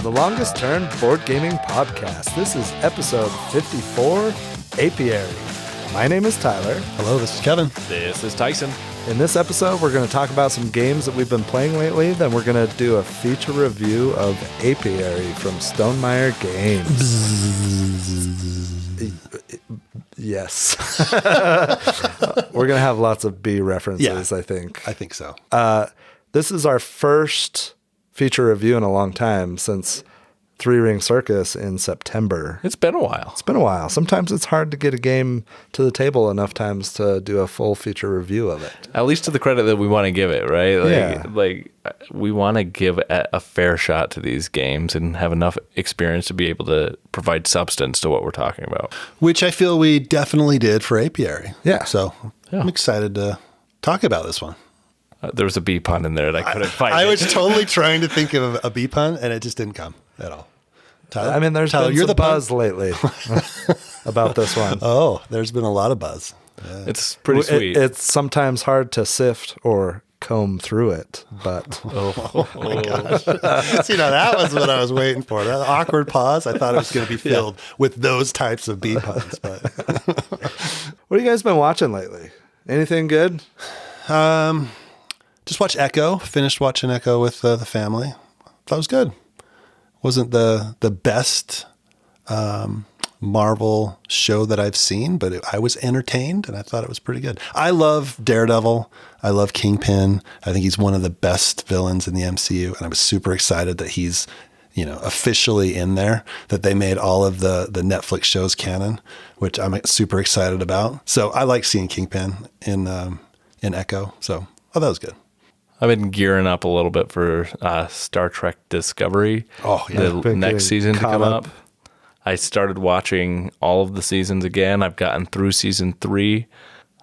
the longest turn board gaming podcast. This is episode 54, Apiary. My name is Tyler. Hello, this is Kevin. This is Tyson. In this episode, we're going to talk about some games that we've been playing lately. Then we're going to do a feature review of Apiary from Stonemaier Games. Yes. We're going to have lots of B references, I think. I think so. This is our first feature review in a long time since Three Ring Circus in September. It's been a while. It's been a while. Sometimes it's hard to get a game to the table enough times to do a full feature review of it. At least to the credit that we want to give it, right? Yeah. Like we want to give a fair shot to these games and have enough experience to be able to provide substance to what we're talking about. Which I feel we definitely did for Apiary. Yeah. So I'm excited to talk about this one. There was a bee pun in there that I couldn't find. I was totally trying to think of a bee pun, and it just didn't come at all. Tyler? I mean, there's Tyler, been you're some the buzz lately about this one. Oh, there's been a lot of buzz. Yeah. It's pretty sweet. It's sometimes hard to sift or comb through it, but Oh my gosh. See, now that was what I was waiting for. That awkward pause. I thought it was going to be filled with those types of bee puns. But what have you guys been watching lately? Anything good? Just watch Echo. Finished watching Echo with the family. That was good. Wasn't the best Marvel show that I've seen, but I was entertained and I thought it was pretty good. I love Daredevil. I love Kingpin. I think he's one of the best villains in the MCU, and I was super excited that he's, officially in there, that they made all of the Netflix shows canon, which I'm super excited about. So I like seeing Kingpin in Echo. So that was good. I've been gearing up a little bit for Star Trek Discovery. Oh, yeah. The next season to come up. I started watching all of the seasons again. I've gotten through season 3.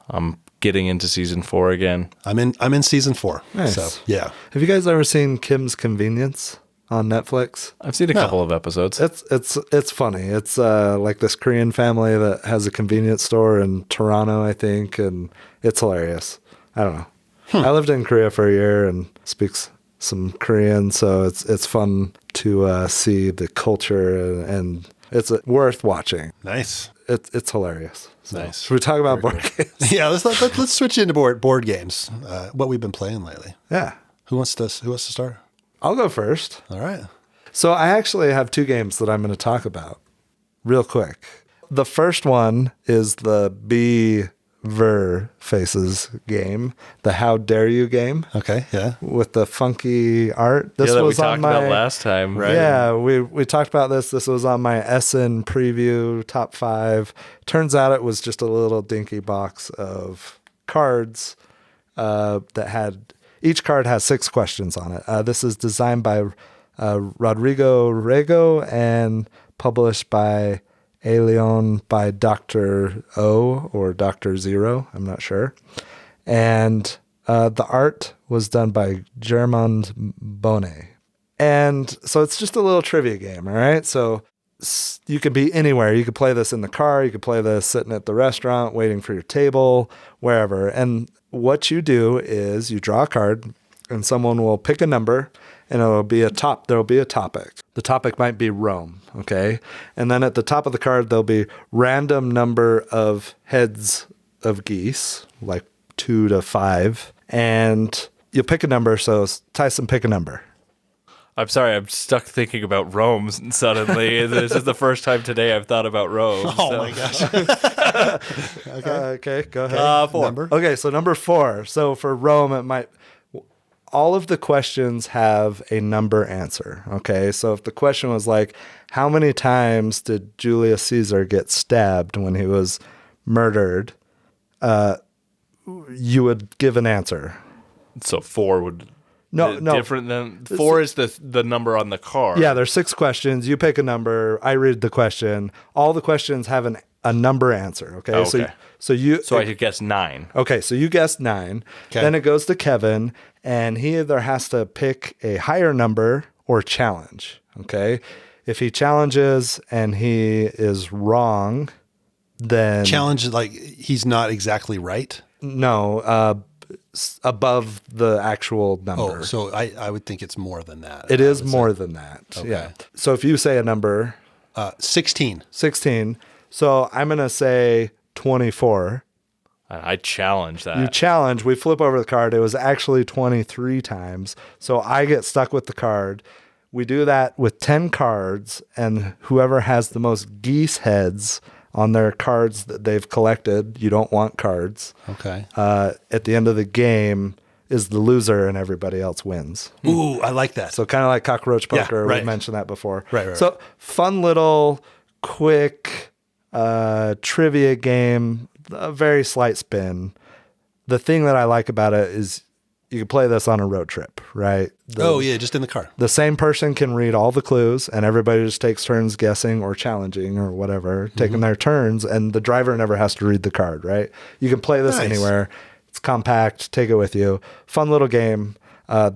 I'm getting into season 4 again. I'm in season 4. Nice. So yeah. Have you guys ever seen Kim's Convenience on Netflix? I've seen a couple of episodes. It's funny. It's like this Korean family that has a convenience store in Toronto, I think, and it's hilarious. I don't know. I lived in Korea for a year and speaks some Korean, so it's fun to see the culture, and it's worth watching. Nice. It's hilarious. So, Nice. should we talk about board games? Yeah, let's switch into board games. What we've been playing lately. Yeah. Who wants to start? I'll go first. All right. So I actually have 2 games that I'm going to talk about real quick. The first one is the Ver Faces game, the How Dare You game. Okay, yeah. With the funky art. This that was we on talked my about last time, right? Yeah, we talked about this. This was on my Essen preview top 5. Turns out it was just a little dinky box of cards that had, each card has 6 questions on it. This is designed by Rodrigo Rego and published by Alien by Dr. O or Dr. Zero, I'm not sure. And the art was done by Germond Bonnet. And so it's just a little trivia game, all right? So you could be anywhere. You could play this in the car. You could play this sitting at the restaurant, waiting for your table, wherever. And what you do is you draw a card, and someone will pick a number, and there'll be a topic. The topic might be Rome, okay? And then at the top of the card, there'll be random number of heads of geese, like 2 to 5. And you'll pick a number, so Tyson, pick a number. I'm sorry, I'm stuck thinking about Rome suddenly. This is the first time today I've thought about Rome. My gosh. Okay, go ahead. 4. Number? Okay, so number 4. So for Rome, it might... All of the questions have a number answer, okay? So if the question was like, how many times did Julius Caesar get stabbed when he was murdered, you would give an answer. So 4 would... No. Different than... 4 is the number on the card. Yeah, there's 6 questions. You pick a number. I read the question. All the questions have a number answer, okay? Oh, okay. So I could guess 9. Okay, so you guessed 9. Okay. Then it goes to Kevin, and he either has to pick a higher number or challenge, okay? If he challenges and he is wrong, then... Challenge, like he's not exactly right? No, above the actual number. Oh, so I would think it's more than that. It is more than that. Okay. Yeah. So if you say a number, 16. 16. So I'm going to say 24. I challenge that. You challenge. We flip over the card. It was actually 23 times. So I get stuck with the card. We do that with 10 cards, and whoever has the most geese heads on their cards that they've collected, you don't want cards. Okay. At the end of the game is the loser and everybody else wins. Ooh, I like that. So kind of like cockroach poker. right. We mentioned that before. Right. So fun little quick trivia game, a very slight spin. The thing that I like about it is you can play this on a road trip, right? Just in the car. The same person can read all the clues, and everybody just takes turns guessing or challenging or whatever, taking their turns, and the driver never has to read the card, right? You can play this anywhere. It's compact. Take it with you. Fun little game. I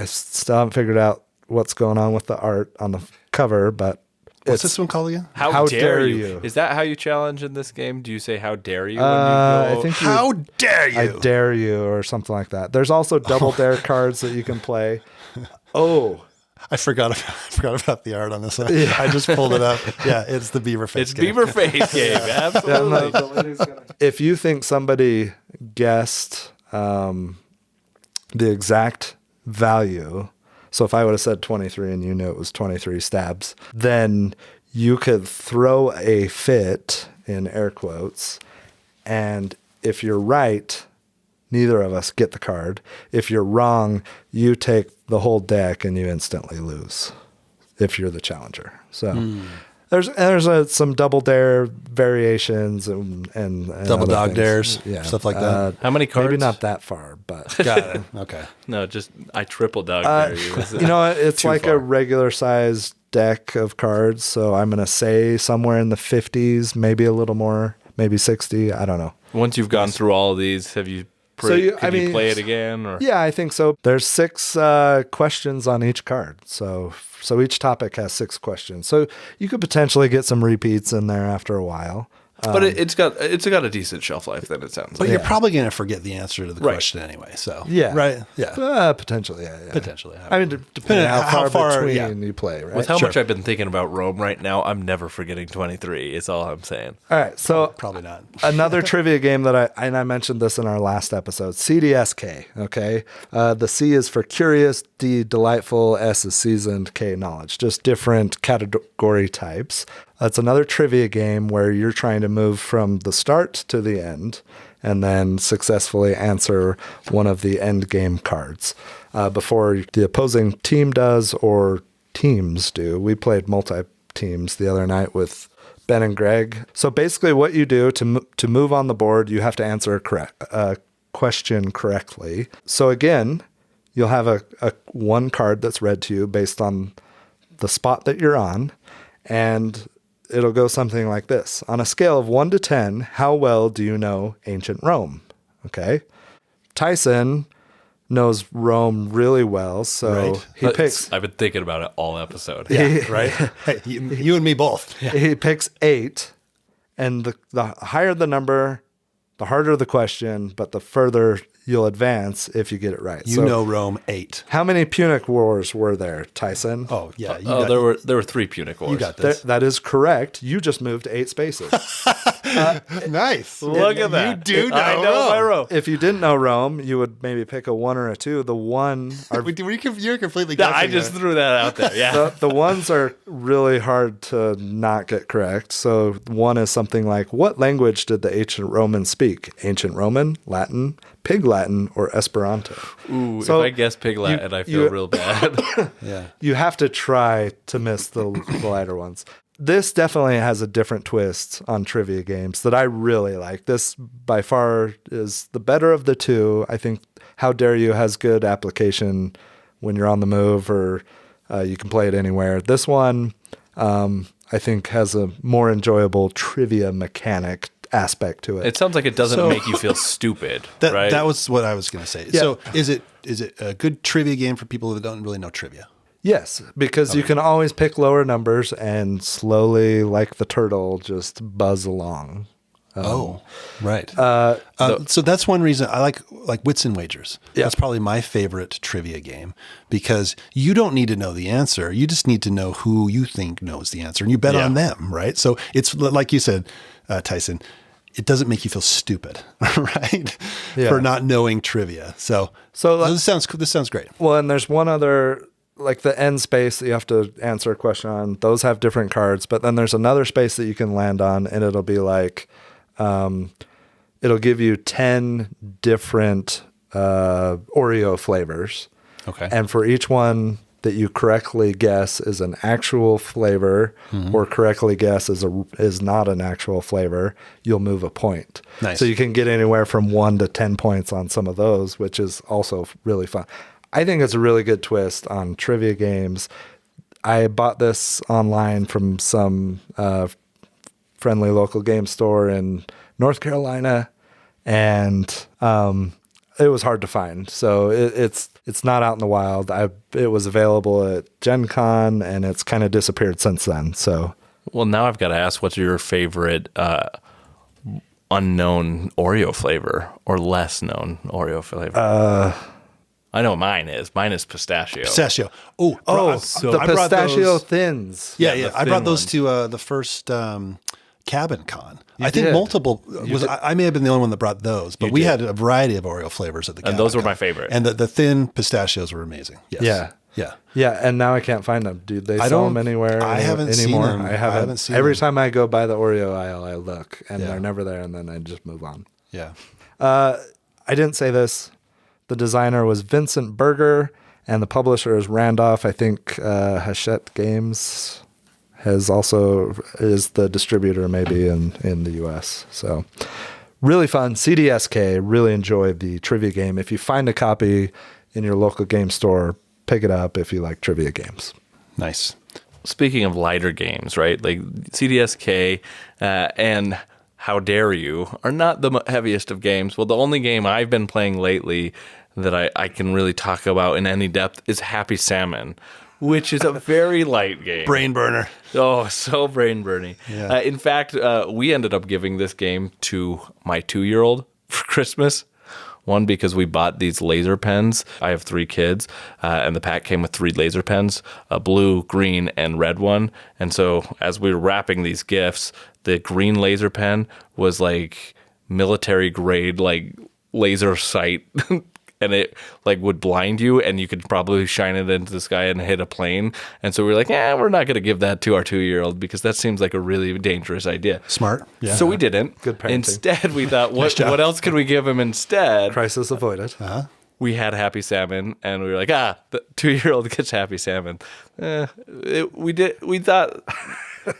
still haven't figured out what's going on with the art on the cover, but What's this one called again? How dare you? Is that how you challenge in this game? Do you say "How dare you"? When you go? I think How dare you? I dare you, or something like that. There's also double dare cards that you can play. Oh, I forgot about the art on this one. I just pulled it up. Yeah, it's the beaver face. It's beaver face game. Absolutely. if you think somebody guessed the exact value, so if I would have said 23 and you knew it was 23 stabs, then you could throw a fit in air quotes. And if you're right, neither of us get the card. If you're wrong, you take the whole deck and you instantly lose if you're the challenger. So there's some double dare variations and double other dog things. dares, Yeah. stuff like that. How many cards? Maybe not that far, but Got it. Okay. No, just I triple dog dare you. you know, it's Too like far. a regular sized deck of cards. So I'm going to say somewhere in the 50s, maybe a little more, maybe 60. I don't know. Once you've gone through all of these, have you? Could you play it again? Or? Yeah, I think so. There's 6 questions on each card. So each topic has 6 questions. So you could potentially get some repeats in there after a while. But it's got a decent shelf life. Then it sounds But like. you're probably going to forget the answer to the question anyway. So Yeah. right, yeah, Potentially, yeah. potentially. I mean, depending on how far between yeah. you play, right? With how much I've been thinking about Rome right now, I'm never forgetting 23. Is all I'm saying. All right, so Probably not. another trivia game that I mentioned this in our last episode, CDSK, okay? The C is for curious, D, delightful, S is seasoned, K, knowledge. Just different category types. It's another trivia game where you're trying to move from the start to the end and then successfully answer one of the end game cards before the opposing team does or teams do. We played multi-teams the other night with Ben and Greg. So basically what you do to move on the board, you have to answer a question correctly. So again, you'll have a one card that's read to you based on the spot that you're on, and it'll go something like this. On a scale of 1 to 10, how well do you know ancient Rome? Okay. Tyson knows Rome really well, so Right. he picks... I've been thinking about it all episode. Yeah, right. Hey, you and me both. Yeah. He picks 8, and the higher the number, the harder the question, but the further you'll advance if you get it right. You know Rome 8. How many Punic Wars were there, Tyson? Oh yeah. There were 3 Punic Wars. You got this. That is correct. You just moved 8 spaces. Nice. Look at that. You do know I know my Rome. Rome. If you didn't know Rome, you would maybe pick a 1 or a 2. The 1 are You're completely No, guessing I just there. threw that out there. Yeah. the ones are really hard to not get correct. So 1 is something like, what language did the ancient Romans speak? Ancient Roman, Latin, Pig Latin, or Esperanto? Ooh, So if I guess Pig Latin, I feel real bad. Yeah. You have to try to miss the lighter ones. This definitely has a different twist on trivia games that I really like. This by far is the better of the two. I think How Dare You has good application when you're on the move, or you can play it anywhere. This one, I think, has a more enjoyable trivia mechanic aspect to it. It sounds like it doesn't So- make you feel stupid, right? That was what I was going to say. Yeah. So is it a good trivia game for people who don't really know trivia? Yes, because you can always pick lower numbers and slowly, like the turtle, just buzz along. Right. So that's one reason I like Wits and Wagers. Yeah. That's probably my favorite trivia game because you don't need to know the answer. You just need to know who you think knows the answer, and you bet on them, right? So it's like you said, Tyson, it doesn't make you feel stupid, right? Yeah. For not knowing trivia. So this sounds great. Well, and there's one other, like the end space that you have to answer a question on. Those have different cards, but then there's another space that you can land on, and it'll be like, it'll give you 10 different Oreo flavors. Okay. And for each one that you correctly guess is an actual flavor or correctly guess is not an actual flavor, you'll move a point. Nice. So you can get anywhere from 1 to 10 points on some of those, which is also really fun. I think it's a really good twist on trivia games. I bought this online from some friendly local game store in North Carolina, and it was hard to find. So it's not out in the wild. It was available at Gen Con, and it's kind of disappeared since then. So, Well, now I've got to ask, what's your favorite unknown Oreo flavor or less known Oreo flavor? I know what mine is. Mine is pistachio. Pistachio. the I brought pistachio those- thins. Yeah, the I brought thin those ones. to the first Cabin Con. I think did. multiple. I may have been the only one that brought those, but we did. had a variety of Oreo flavors at the Cabin And those were Con. my favorite. And the thin pistachios were amazing. Yes. Yeah. Yeah. Yeah, and now I can't find them. Do they sell them anywhere I haven't seen anymore? them. I I haven't. haven't seen Every them. time I go by the Oreo aisle, I look, and Yeah. they're never there, and then I just move on. Yeah. I didn't say this. The designer was Vincent Berger, and the publisher is Randolph. I think Hachette Games is the distributor maybe in the U.S. So really fun. CDSK, really enjoyed the trivia game. If you find a copy in your local game store, pick it up if you like trivia games. Nice. Speaking of lighter games, right? Like CDSK and How Dare You are not the heaviest of games. Well, the only game I've been playing lately that I can really talk about in any depth is Happy Salmon, which is a very light game. Brain burner. Oh, so brain burning. Yeah. In fact, we ended up giving this game to my 2-year-old for Christmas. One, because we bought these laser pens. I have 3 kids, and the pack came with 3 laser pens, a blue, green, and red one. And so as we were wrapping these gifts, the green laser pen was like military grade, like laser sight. And it like would blind you, and you could probably shine it into the sky and hit a plane. And so we were like, we're not going to give that to our 2-year-old because that seems like a really dangerous idea. Smart. Yeah. So we didn't. Good parenting. Instead, we thought, what else could we give him instead? Crisis avoided. We had Happy Salmon, and we were like, the 2-year-old gets Happy Salmon. We thought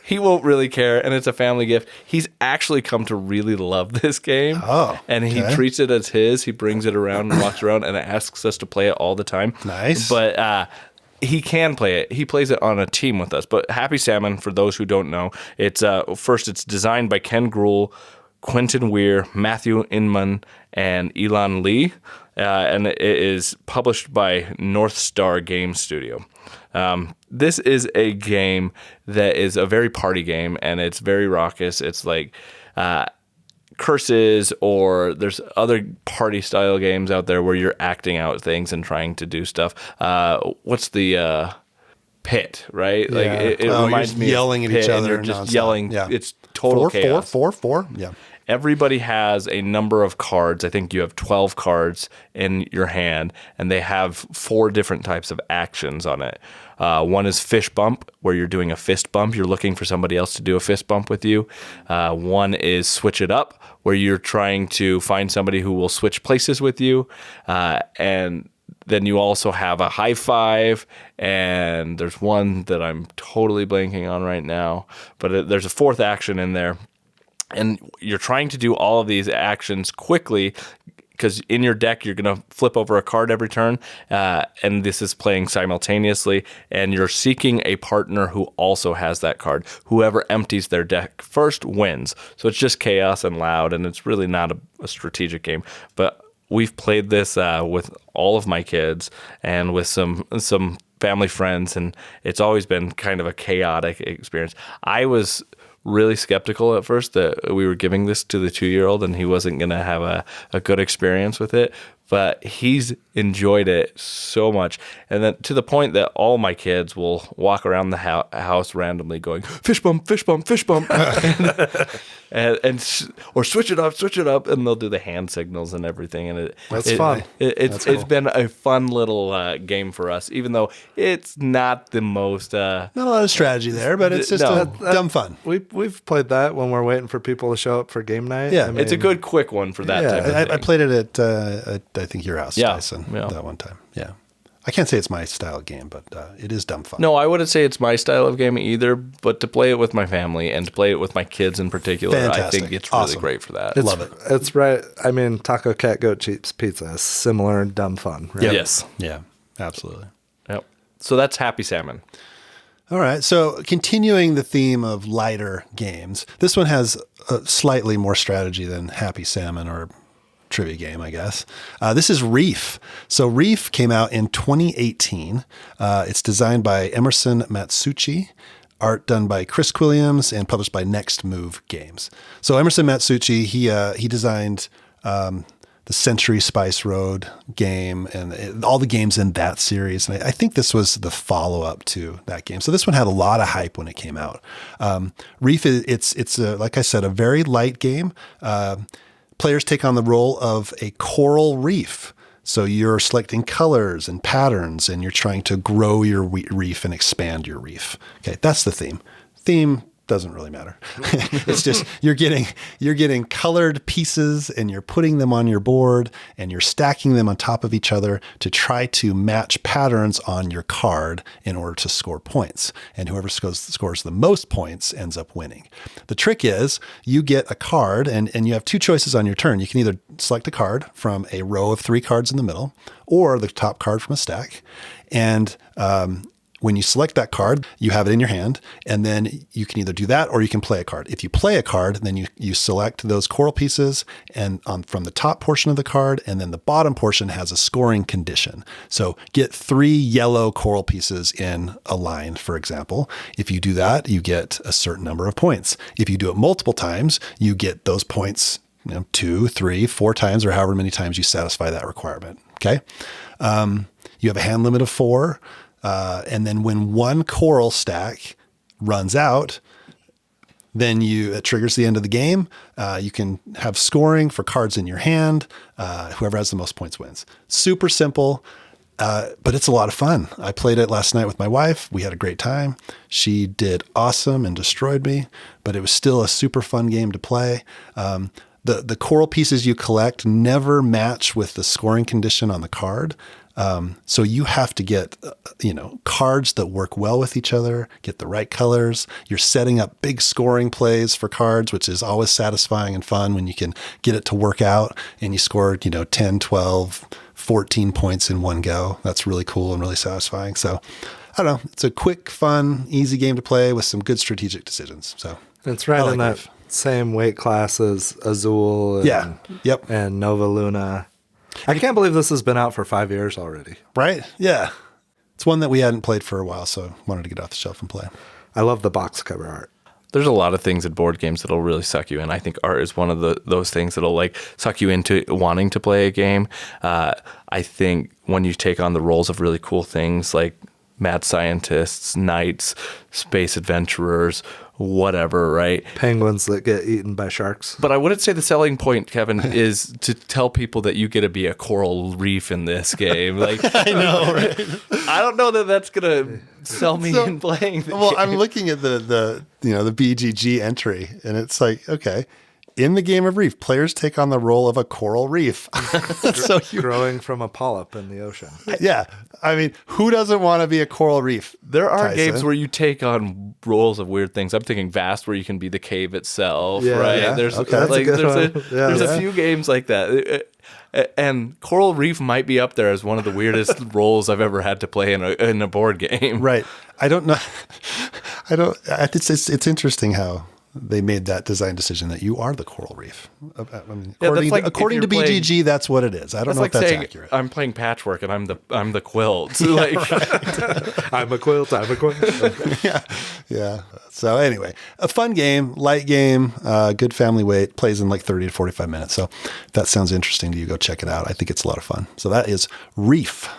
he won't really care, and it's a family gift. He's actually come to really love this game. Oh, and he okay. treats it as his. He brings it around and walks around and asks us to play it all the time. Nice. But he can play it. He plays it on a team with us. But Happy Salmon, for those who don't know, it's designed by Ken Gruhl, Quentin Weir, Matthew Inman, and Elon Lee. And it is published by North Star Game Studio. This is a game that is a very party game, and it's very raucous. It's like curses, or there's other party style games out there where you're acting out things and trying to do stuff. What's the pit, right? Yeah. Like it Oh, reminds you're me yelling of at each Pit, and other you're just nonstop. yelling. Yeah. It's total chaos. Four. Yeah. Everybody has a number of cards. I think you have 12 cards in your hand, and they have 4 different types of actions on it. One is fist bump, where you're doing a fist bump. You're looking for somebody else to do a fist bump with you. One is switch it up, where you're trying to find somebody who will switch places with you. And then you also have a high five, and there's one that I'm totally blanking on right now, but there's a 4th action in there. And you're trying to do all of these actions quickly, because in your deck, you're going to flip over a card every turn, and this is playing simultaneously, and you're seeking a partner who also has that card. Whoever empties their deck first wins. So it's just chaos and loud, and it's really not a strategic game. But we've played this with all of my kids and with some family friends, and it's always been kind of a chaotic experience. I was really skeptical at first that we were giving this to the 2-year-old and he wasn't going to have a good experience with it. But he's enjoyed it so much. And then to the point that all my kids will walk around the house randomly going, fish bump, fish bump, fish bump. Or switch it up. And they'll do the hand signals and everything. And That's fun. It's been a fun little game for us, even though it's not the most... Not a lot of strategy there, but it's just dumb fun. We've played that when we're waiting for people to show up for game night. Yeah. It's a good quick one for that type of thing. I played it at I think your house, Yeah. Tyson, that one time. Yeah. I can't say it's my style of game, but it is dumb fun. No, I wouldn't say it's my style of game either, but to play it with my family and to play it with my kids in particular, Fantastic. I think it's Awesome. really great for that. Love it. It's right. I mean, Taco Cat Goat Cheese Pizza is similar and dumb fun. Right? Yep. Yes. Yeah, absolutely. Yep. So that's Happy Salmon. All right. So continuing the theme of lighter games, this one has slightly more strategy than Happy Salmon or trivia game, I guess. This is Reef. So Reef came out in 2018. It's designed by Emerson Matsuuchi, art done by Chris Williams, and published by Next Move Games. So Emerson Matsuuchi, he designed the Century Spice Road game and all the games in that series. And I think this was the follow-up to that game. So this one had a lot of hype when it came out. Reef, it's like I said, a very light game. Players take on the role of a coral reef. So you're selecting colors and patterns, and you're trying to grow your reef and expand your reef. Okay, that's the theme. Theme doesn't really matter. It's just you're getting colored pieces and you're putting them on your board and you're stacking them on top of each other to try to match patterns on your card in order to score points. And whoever scores the most points ends up winning. The trick is you get a card and you have two choices on your turn. You can either select a card from a row of 3 cards in the middle or the top card from a stack. And when you select that card, you have it in your hand, and then you can either do that or you can play a card. If you play a card, then you select those coral pieces and from the top portion of the card, and then the bottom portion has a scoring condition. So get 3 yellow coral pieces in a line, for example. If you do that, you get a certain number of points. If you do it multiple times, you get those points 2, 3, 4 times, or however many times you satisfy that requirement. Okay. You have a hand limit of 4. And then when one coral stack runs out, then it triggers the end of the game. You can have scoring for cards in your hand. Whoever has the most points wins. Super simple, but it's a lot of fun. I played it last night with my wife. We had a great time. She did awesome and destroyed me, but it was still a super fun game to play. The coral pieces you collect never match with the scoring condition on the card. So you have to get, cards that work well with each other, get the right colors. You're setting up big scoring plays for cards, which is always satisfying and fun when you can get it to work out and you score, 10, 12, 14 points in one go. That's really cool and really satisfying. So I don't know. It's a quick, fun, easy game to play with some good strategic decisions. So it's right in that same weight class as Azul and Nova Luna. I can't believe this has been out for 5 years already. Right? Yeah. It's one that we hadn't played for a while, so wanted to get off the shelf and play. I love the box cover art. There's a lot of things in board games that'll really suck you in. I think art is one of those things that'll suck you into wanting to play a game. I think when you take on the roles of really cool things like mad scientists, knights, space adventurers, whatever, right? Penguins that get eaten by sharks. But I wouldn't say the selling point, Kevin, is to tell people that you get to be a coral reef in this game. I know, right? I don't know that that's gonna sell me in playing the game. I'm looking at the BGG entry, and it's like, okay, in the game of Reef, players take on the role of a coral reef. So growing from a polyp in the ocean. Yeah. I mean, who doesn't want to be a coral reef? There are Tyson? games where you take on roles of weird things. I'm thinking Vast, where you can be the cave itself, right? Yeah. There's There's a few games like that. And Coral Reef might be up there as one of the weirdest roles I've ever had to play in a board game. Right. I don't know. It's interesting how they made that design decision that you are the coral reef. I mean, Yeah, that's like if according to you're playing- BGG, that's what it is. I don't know like if that's saying accurate. I'm playing patchwork and I'm the quilt. Like I'm a quilt. Yeah. So anyway, a fun game, light game, good family weight, plays in like 30 to 45 minutes. So if that sounds interesting to you, go check it out. I think it's a lot of fun. So that is Reef.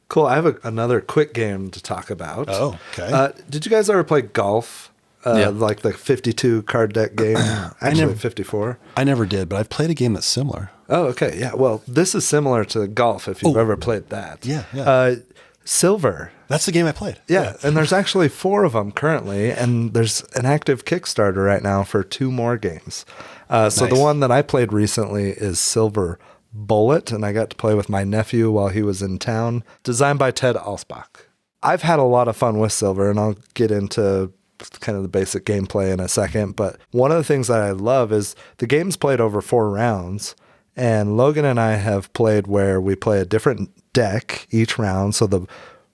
Cool. I have another quick game to talk about. Oh, okay. Did you guys ever play golf? Yeah. Like the 52 card deck game? Actually, never- 54. I never did, but I've played a game that's similar. Oh, okay. Yeah. Well, this is similar to golf if you've ever played that. Yeah. Silver. That's the game I played. Yeah. And there's actually 4 of them currently, and there's an active Kickstarter right now for 2 more games. So Nice. the one that I played recently is Silver Bullet, and I got to play with my nephew while he was in town. Designed by Ted Alsbach. I've had a lot of fun with Silver, and I'll get into kind of the basic gameplay in a second. But one of the things that I love is the game's played over 4 rounds, and Logan and I have played where we play a different deck each round. So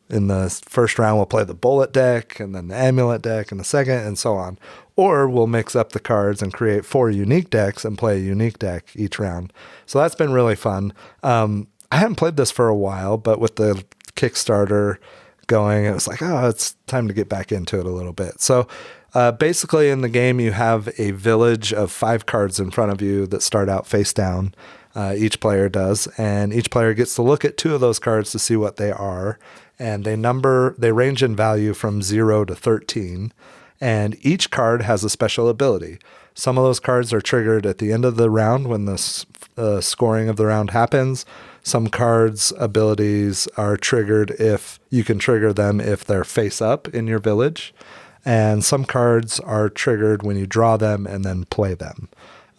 in the first round, we'll play the bullet deck, and then the amulet deck in the second, and so on. Or we'll mix up the cards and create 4 unique decks and play a unique deck each round. So that's been really fun. I hadn't played this for a while, but with the Kickstarter going, it was like, oh, it's time to get back into it a little bit. So basically in the game, you have a village of 5 cards in front of you that start out face down. Each player does, and each player gets to look at 2 of those cards to see what they are. And they range in value from 0 to 13. And each card has a special ability. Some of those cards are triggered at the end of the round when the scoring of the round happens. Some cards' abilities are triggered if you can trigger them if they're face up in your village. And some cards are triggered when you draw them and then play them.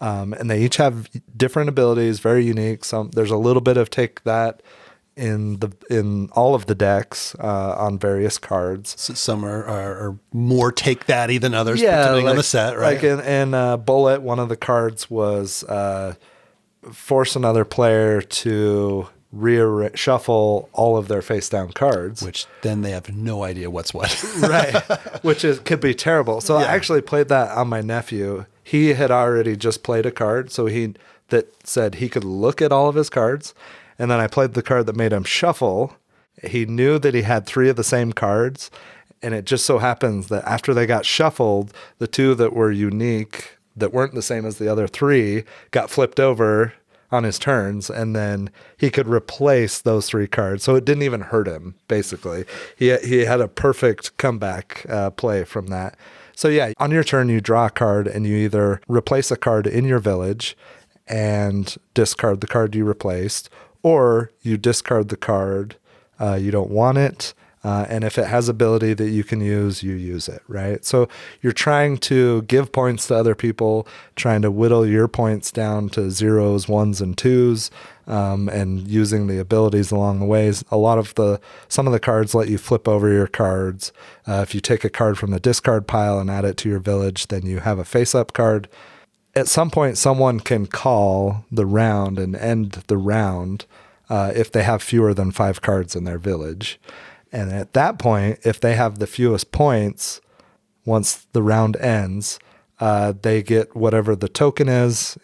And they each have different abilities, very unique. There's a little bit of take that in all of the decks on various cards. So some are more take thatty than others, depending on the set, right? Like in Bullet, one of the cards was force another player to shuffle all of their face down cards, Which then they have no idea what's what. right? Which could be terrible. So I actually played that on my nephew. He had already just played a card, so that said he could look at all of his cards. And then I played the card that made him shuffle. He knew that he had 3 of the same cards. And it just so happens that after they got shuffled, the 2 that were unique, that weren't the same as the other 3, got flipped over on his turns. And then he could replace those 3 cards. So it didn't even hurt him, basically. He had a perfect comeback play from that. So yeah, on your turn, you draw a card and you either replace a card in your village and discard the card you replaced, or you discard the card, you don't want it, and if it has ability that you can use, you use it, right? So you're trying to give points to other people, trying to whittle your points down to 0s, 1s, and 2s, and using the abilities along the ways. Some of the cards let you flip over your cards. If you take a card from the discard pile and add it to your village, then you have a face-up card. At some point, someone can call the round and end the round if they have fewer than 5 cards in their village. And at that point, if they have the fewest points, once the round ends, they get whatever the token is.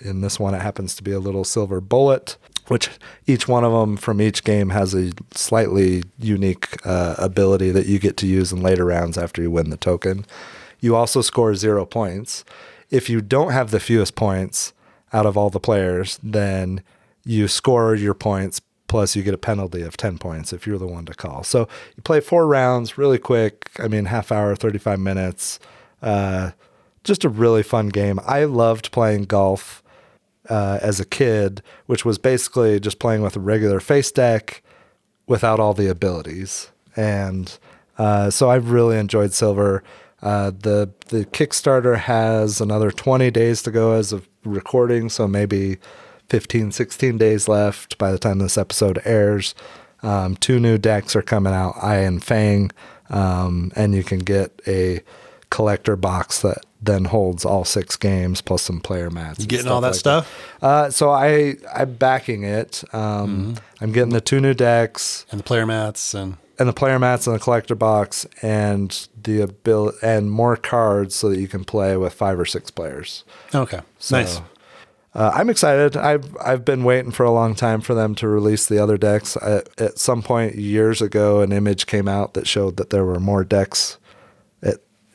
In this one, it happens to be a little silver bullet, which each one of them from each game has a slightly unique ability that you get to use in later rounds after you win the token. You also score 0 points. If you don't have the fewest points out of all the players, then you score your points, plus you get a penalty of 10 points if you're the one to call. So you play 4 rounds really quick. I mean, half hour, 35 minutes. Just a really fun game. I loved playing golf as a kid, which was basically just playing with a regular face deck without all the abilities. And so I've really enjoyed Silver. The Kickstarter has another 20 days to go as of recording, so maybe 15, 16 days left by the time this episode airs. 2 new decks are coming out, Eye and Fang, and you can get a collector box that then holds all 6 games plus some player mats. You getting all that stuff? So I'm backing it. I'm getting the 2 new decks. And the player mats and... and the player mats and the collector box and the ability and more cards so that you can play with 5 or 6 players. Okay. So, Nice. I'm excited. I've been waiting for a long time for them to release the other decks. At some point years ago, an image came out that showed that there were more decks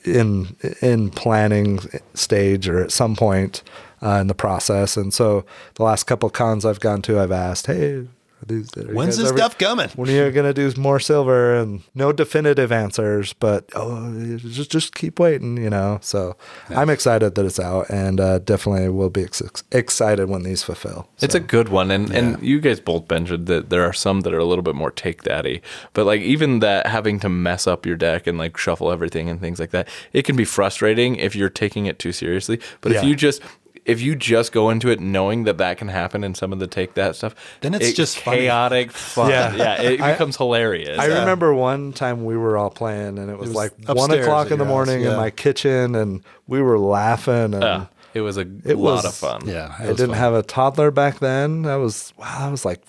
in planning stage or at some point in the process. And so the last couple of cons I've gone to, I've asked, hey, when's this stuff coming? When are you going to do more silver? And no definitive answers, but just keep waiting, you know. So nice. I'm excited that it's out, and definitely will be excited when these fulfill. So. It's a good one, and you guys both mentioned that there are some that are a little bit more take daddy, but like even that having to mess up your deck and like shuffle everything and things like that, it can be frustrating if you're taking it too seriously. But if you just go into it knowing that can happen in some of the take that stuff, then it's just chaotic fun. Yeah, it becomes hilarious. I remember one time we were all playing, and it was like 1 o'clock in the morning in my kitchen, and we were laughing. And it was a lot of fun. Yeah, I didn't have a toddler back then. That was like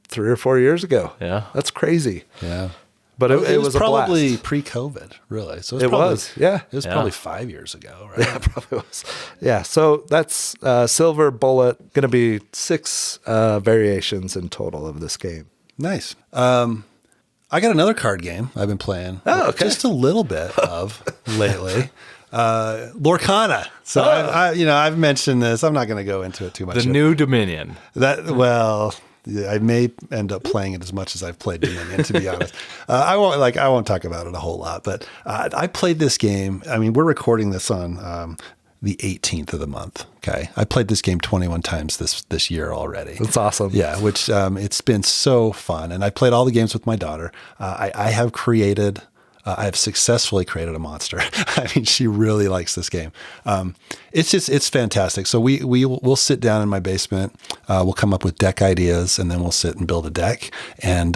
3 or 4 years ago. Yeah, that's crazy. Yeah. But it was probably a blast. Pre-COVID, really. So it was. It was probably 5 years ago, right? Yeah, probably was. Yeah, so that's Silver Bullet. Going to be 6 variations in total of this game. Nice. I got another card game I've been playing. Oh, okay. Just a little bit of lately. Lorcana. So I've mentioned this. I'm not going to go into it too much. The New Dominion. I may end up playing it as much as I've played Dominion, to be honest. I won't talk about it a whole lot, but I played this game. I mean, we're recording this on the 18th of the month. Okay, I played this game 21 times this year already. That's awesome. Yeah, which it's been so fun, and I played all the games with my daughter. I have successfully created a monster. I mean, she really likes this game. It's fantastic. So we'll sit down in my basement. We'll come up with deck ideas, and then we'll sit and build a deck. And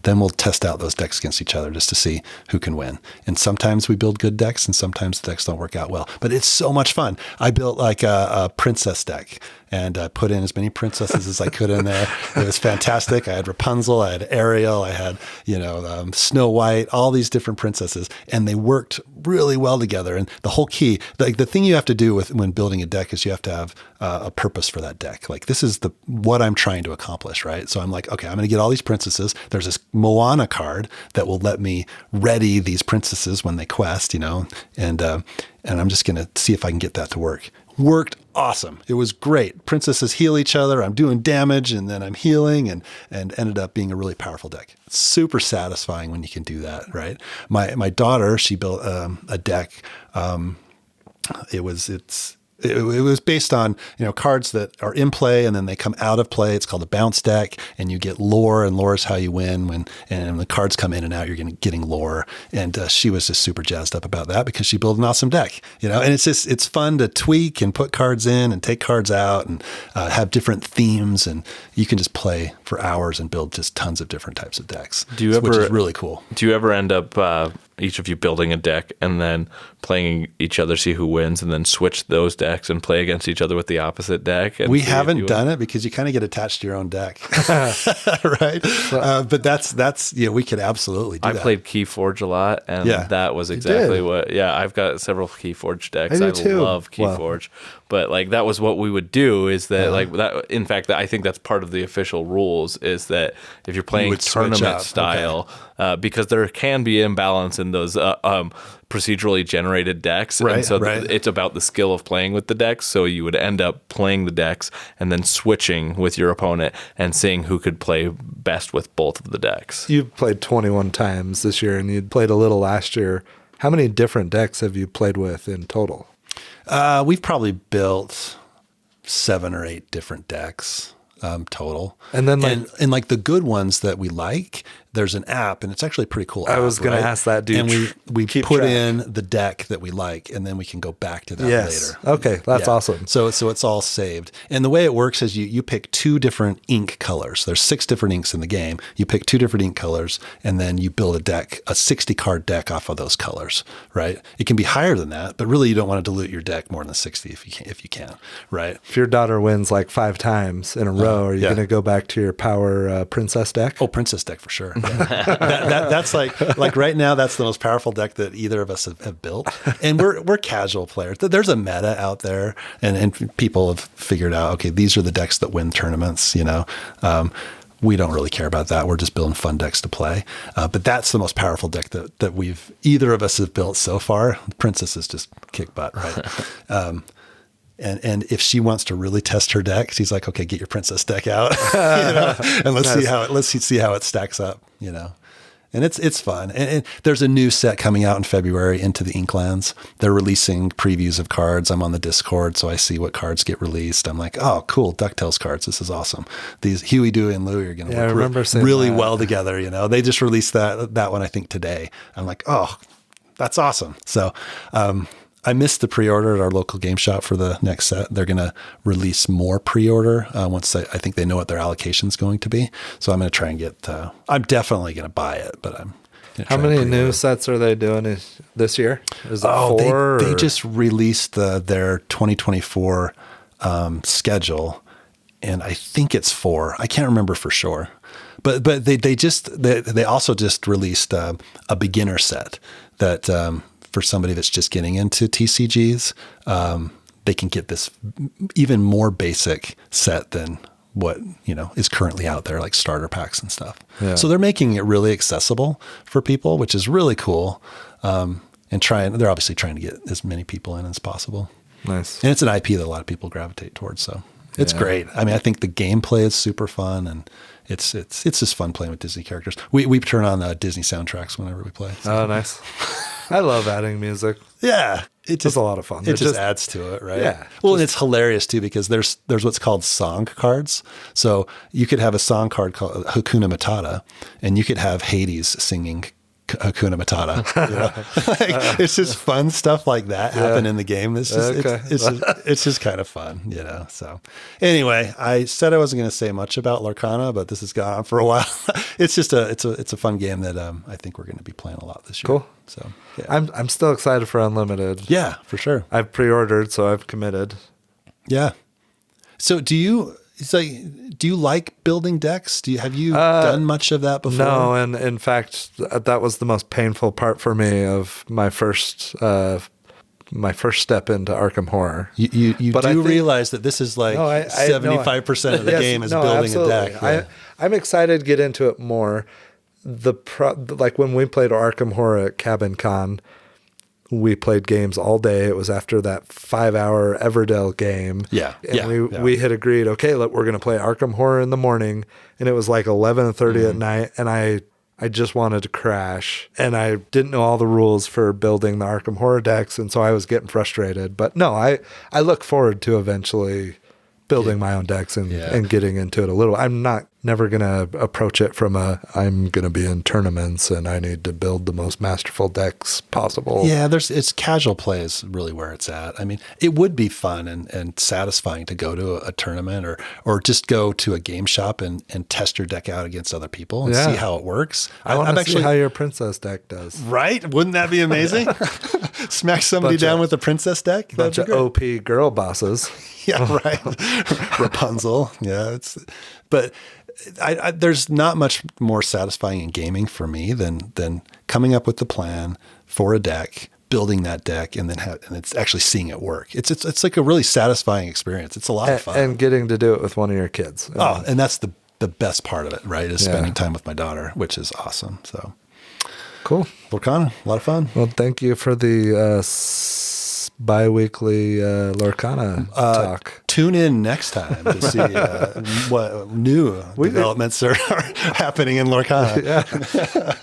then we'll test out those decks against each other just to see who can win. And sometimes we build good decks, and sometimes the decks don't work out well. But it's so much fun. I built like a princess deck, and I put in as many princesses as I could in there. It was fantastic. I had Rapunzel, I had Ariel, I had Snow White, all these different princesses, and they worked really well together. And the whole key, like the thing you have to do when building a deck is you have to have a purpose for that deck. Like this is what I'm trying to accomplish, right? So I'm like, okay, I'm going to get all these princesses. There's this Moana card that will let me ready these princesses when they quest, and I'm just going to see if I can get that to work. Worked awesome. It was great. Princesses heal each other. I'm doing damage, and then I'm healing, and ended up being a really powerful deck. It's super satisfying when you can do that, right? My daughter, she built a deck. It was based on cards that are in play and then they come out of play. It's called a bounce deck, and you get lore, and lore is how you win. When the cards come in and out, you're getting lore. And she was just super jazzed up about that because she built an awesome deck, and it's fun to tweak and put cards in and take cards out and have different themes, and you can just play for hours and build just tons of different types of decks. Which is really cool. Do you ever end up each of you building a deck and then playing each other, see who wins, and then switch those decks and play against each other with the opposite deck? We haven't done it because you kind of get attached to your own deck, right? But that's we could absolutely do that. I played Keyforge a lot, and that was exactly what. Yeah, I've got several Keyforge decks. I love Keyforge. Wow. But like that was what we would do is that like that. In fact, I think that's part of the official rules is that if you're playing tournament style, because there can be imbalance in those procedurally generated decks, and so it's about the skill of playing with the decks. So you would end up playing the decks and then switching with your opponent and seeing who could play best with both of the decks. You've played 21 times this year, and you'd played a little last year. How many different decks have you played with in total? We've probably built 7 or 8 different decks total. And then and like the good ones that we like, there's an app, and it's actually a pretty cool app. I was going to ask that, dude. And we put in the deck that we like, and then we can go back to that later. Okay, that's awesome. So it's all saved. And the way it works is you pick 2 different ink colors. There's 6 different inks in the game. You pick 2 different ink colors, and then you build a 60-card deck off of those colors, right? It can be higher than that, but really you don't want to dilute your deck more than 60 if you can, right? If your daughter wins like 5 times in a row, are you going to go back to your power princess deck? Oh, princess deck for sure. That's like right now, that's the most powerful deck that either of us have built. And we're casual players. There's a meta out there, and people have figured out, okay, these are the decks that win tournaments, we don't really care about that. We're just building fun decks to play. But that's the most powerful deck that either of us have built so far. Princess has just kicked butt, right? And if she wants to really test her deck, she's like, okay, get your princess deck out, and let's see how it stacks up, And it's fun. And there's a new set coming out in February, Into the Inklands. They're releasing previews of cards. I'm on the Discord, so I see what cards get released. I'm like, oh, cool, DuckTales cards. This is awesome. These Huey, Dewey, and Louie are going to work really well together. They just released that one, I think, today. I'm like, oh, that's awesome. So I missed the pre-order at our local game shop for the next set. They're going to release more pre-order once I think they know what their allocation is going to be. So I'm going to try and get. I'm definitely going to buy it, but I'm. How many new sets are they doing this year? Is it 4? They just released their 2024 schedule, and I think it's 4. I can't remember for sure, but they also just released a beginner set that. For somebody that's just getting into TCGs, they can get this even more basic set than what is currently out there, like starter packs and stuff. Yeah. So they're making it really accessible for people, which is really cool. And they're obviously trying to get as many people in as possible. Nice. And it's an IP that a lot of people gravitate towards, so it's great. I mean, I think the gameplay is super fun, and it's just fun playing with Disney characters. We turn on Disney soundtracks whenever we play. So. Oh, nice. I love adding music. Yeah. It's a lot of fun. It just adds to it, right? Yeah. Well, and it's hilarious too, because there's what's called song cards. So you could have a song card called Hakuna Matata, and you could have Hades singing Hakuna Matata. It's just fun stuff like that happen in the game. It's just it's just kind of fun, So anyway, I said I wasn't going to say much about Lorcana, but this has gone on for a while. It's just it's a fun game that I think we're going to be playing a lot this year. Cool. So I'm still excited for Unlimited. Yeah, for sure. I've pre-ordered, so I've committed. Yeah. So do you like building decks? Have you done much of that before? No, and in fact, that was the most painful part for me of my first step into Arkham Horror. You realize that this is like 75% of the game is building absolutely. A deck. Yeah. I'm excited to get into it more. Like when we played Arkham Horror at Cabin Con, we played games all day. It was after that 5-hour Everdell game. Yeah. And we had agreed, okay, look, we're going to play Arkham Horror in the morning. And it was like 11:30 at night. And I just wanted to crash. And I didn't know all the rules for building the Arkham Horror decks. And so I was getting frustrated. But no, I look forward to eventually building my own decks and getting into it a little. I'm never going to approach it from I'm going to be in tournaments and I need to build the most masterful decks possible. Yeah, it's casual play is really where it's at. I mean, it would be fun and satisfying to go to a tournament or just go to a game shop and test your deck out against other people and see how it works. I want to see how your princess deck does. Right? Wouldn't that be amazing? Smack somebody down with a princess deck? Bunch of OP girl bosses. Yeah, right. Rapunzel. Yeah, but there's not much more satisfying in gaming for me than coming up with the plan for a deck, building that deck, and it's actually seeing it work. It's like a really satisfying experience. It's a lot of fun, and getting to do it with one of your kids. Oh, and that's the best part of it, right? Is spending time with my daughter, which is awesome. So cool, Lorcana, a lot of fun. Well, thank you for the bi-weekly Lorcana talk. Tune in next time to see what new developments are happening in Lorcana. Yeah.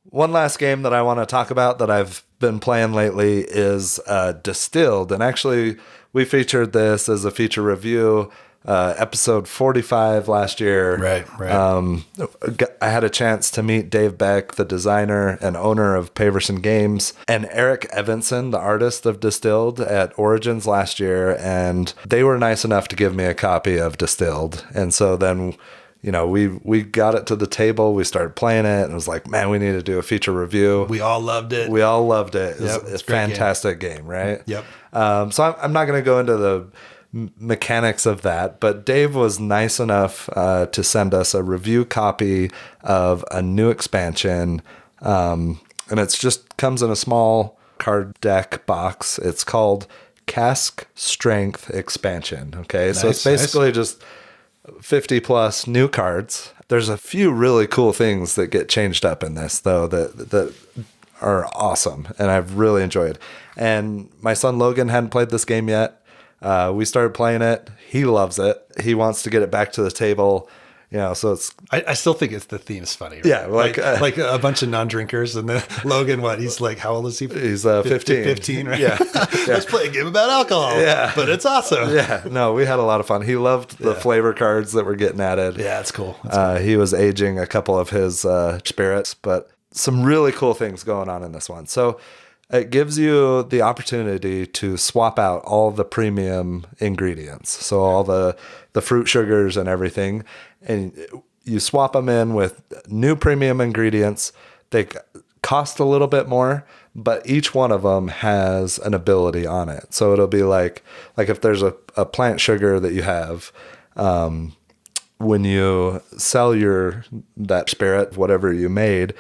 One last game that I want to talk about that I've been playing lately is Distilled. And actually, we featured this as a feature review, episode 45 last year. Right. I had a chance to meet Dave Beck, the designer and owner of Paverson Games, and Eric Evanson, the artist of Distilled, at Origins last year. And they were nice enough to give me a copy of Distilled. And so then, we got it to the table. We started playing it and it was like, man, we need to do a feature review. We all loved it. It's a fantastic game, right? Yep. So I'm not going to go into the mechanics of that, but Dave was nice enough to send us a review copy of a new expansion, and it's just comes in a small card deck box. It's called Cask Strength Expansion. Okay, so it's basically just 50 plus new cards. There's a few really cool things that get changed up in this, though, that are awesome, and I've really enjoyed. And my son Logan hadn't played this game yet. We started playing it. He loves it. He wants to get it back to the table. So it's... I still think the theme's funny. Right? Yeah. Like a bunch of non-drinkers, and then Logan, he's like, how old is he? He's 15. 15, right? Yeah. Let's play a game about alcohol. Yeah. But it's awesome. Yeah. No, we had a lot of fun. He loved the flavor cards that were getting added. Yeah, it's cool. He was aging a couple of his spirits, but some really cool things going on in this one. So it gives you the opportunity to swap out all the premium ingredients. So all the fruit sugars and everything, and you swap them in with new premium ingredients. They cost a little bit more, but each one of them has an ability on it. So it'll be like if there's a plant sugar that you have, when you sell that spirit, whatever you made,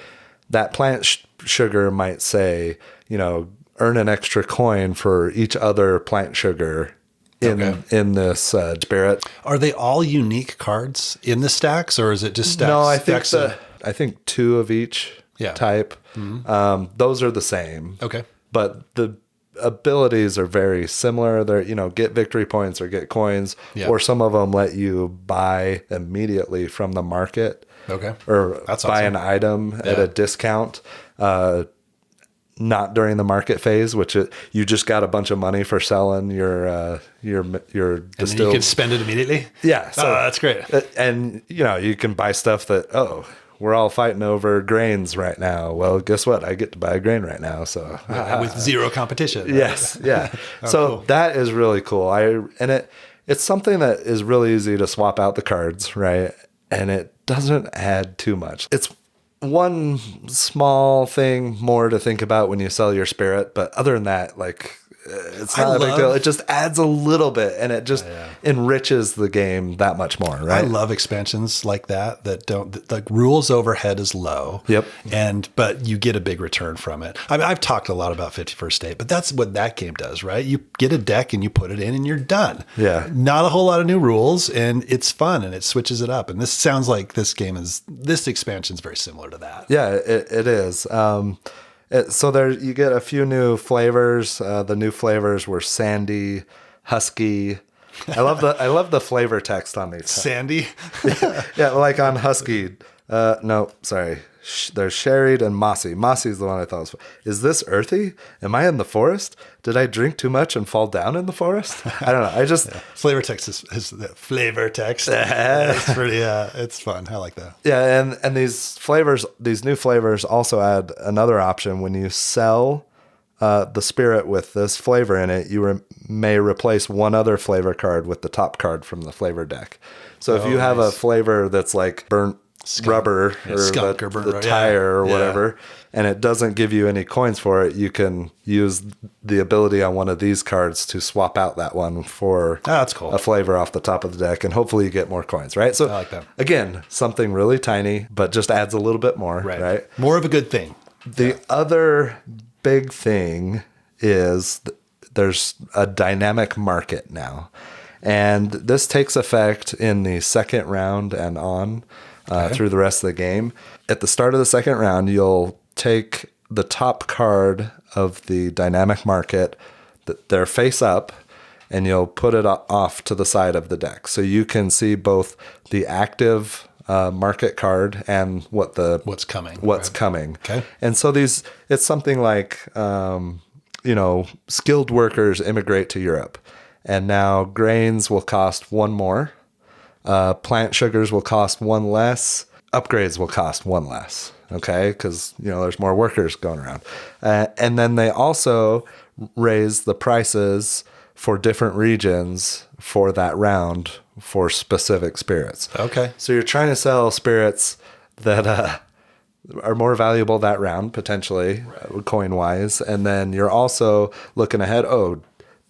that plant sugar might say, earn an extra coin for each other plant sugar in this spirit. Are they all unique cards in the stacks, or is it just stacks? No, I think 2 of each type. Mm-hmm. Those are the same. Okay. But the abilities are very similar. They're, get victory points or get coins, or some of them let you buy immediately from the market. Okay. Or That's buy awesome. an item at a discount. Not during the market phase, which you just got a bunch of money for selling your distilled. And then you can spend it immediately? Yeah. So that's great. And, you can buy stuff that, we're all fighting over grains right now. Well, guess what? I get to buy a grain right now. So with zero competition. Right? Yes. Yeah. So cool. That is really cool. It's something that is really easy to swap out the cards, right? And it doesn't add too much. It's one small thing more to think about when you sell your spirit, but other than that, it's not a big deal. It just adds a little bit, and it just enriches the game that much more, right? I love expansions like that don't, the rules overhead is low. Yep. But you get a big return from it. I mean, I've talked a lot about 51st Date, but that's what that game does, right? You get a deck and you put it in and you're done. Yeah. Not a whole lot of new rules, and it's fun and it switches it up. And this sounds like this expansion is very similar to that. Yeah, it is. So there you get a few new flavors. The new flavors were sandy, husky. I love the flavor text on these. Sandy? Yeah, like on husky. No, sorry. There's sherried and mossy. Mossy is the one I thought was. Is this earthy? Am I in the forest? Did I drink too much and fall down in the forest? I don't know. I just flavor text is the flavor text. It's pretty. It's fun. I like that. Yeah, and these new flavors also add another option. When you sell the spirit with this flavor in it, you may replace one other flavor card with the top card from the flavor deck. So if you have a flavor that's like burnt rubber or the tire or whatever, and it doesn't give you any coins for it, you can use the ability on one of these cards to swap out that one for that's cool. a flavor off the top of the deck, and hopefully you get more coins, right? So I like that. Again, something really tiny, but just adds a little bit more, right? More of a good thing. The other big thing is there's a dynamic market now, and this takes effect in the second round and on. Through the rest of the game. At the start of the second round, you'll take the top card of the dynamic market, their face up, and you'll put it off to the side of the deck. So you can see both the active market card and what's coming. Okay. And so it's something like, skilled workers immigrate to Europe, and now grains will cost 1 more. Plant sugars will cost 1 less. Upgrades will cost 1 less. Okay, because there's more workers going around, and then they also raise the prices for different regions for that round for specific spirits. Okay, so you're trying to sell spirits that are more valuable that round potentially, coin wise, and then you're also looking ahead. Oh,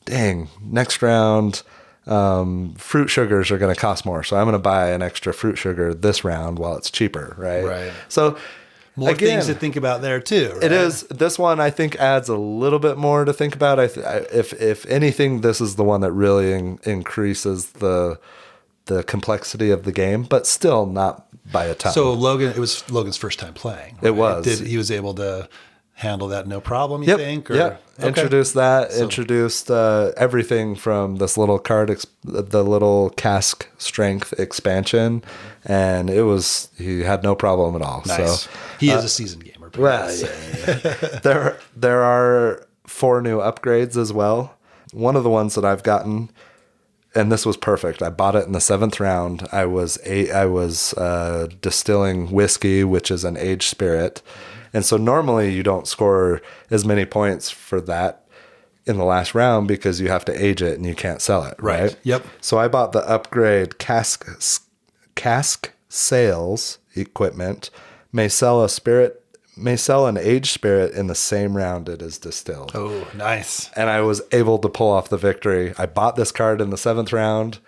dang! Next round. fruit sugars are going to cost more. So I'm going to buy an extra fruit sugar this round while it's cheaper, right? Right. So More things to think about there too. Right? It is. This one I think adds a little bit more to think about. If anything, this is the one that really increases the complexity of the game, but still not by a ton. So it was Logan's first time playing. Right? It was. He was able to handle that no problem, you think? Or? Yeah. Okay. Introduced everything from this little card, the little cask strength expansion, and he had no problem at all. Nice. So he is a seasoned gamer. Well, there are 4 new upgrades as well. One of the ones that I've gotten, and this was perfect. I bought it in the 7th round. I was distilling whiskey, which is an aged spirit. And so normally you don't score as many points for that in the last round because you have to age it and you can't sell it, right? Yep. So I bought the upgrade cask sales equipment. May sell an aged spirit in the same round it is distilled. Oh, nice. And I was able to pull off the victory. I bought this card in the 7th round.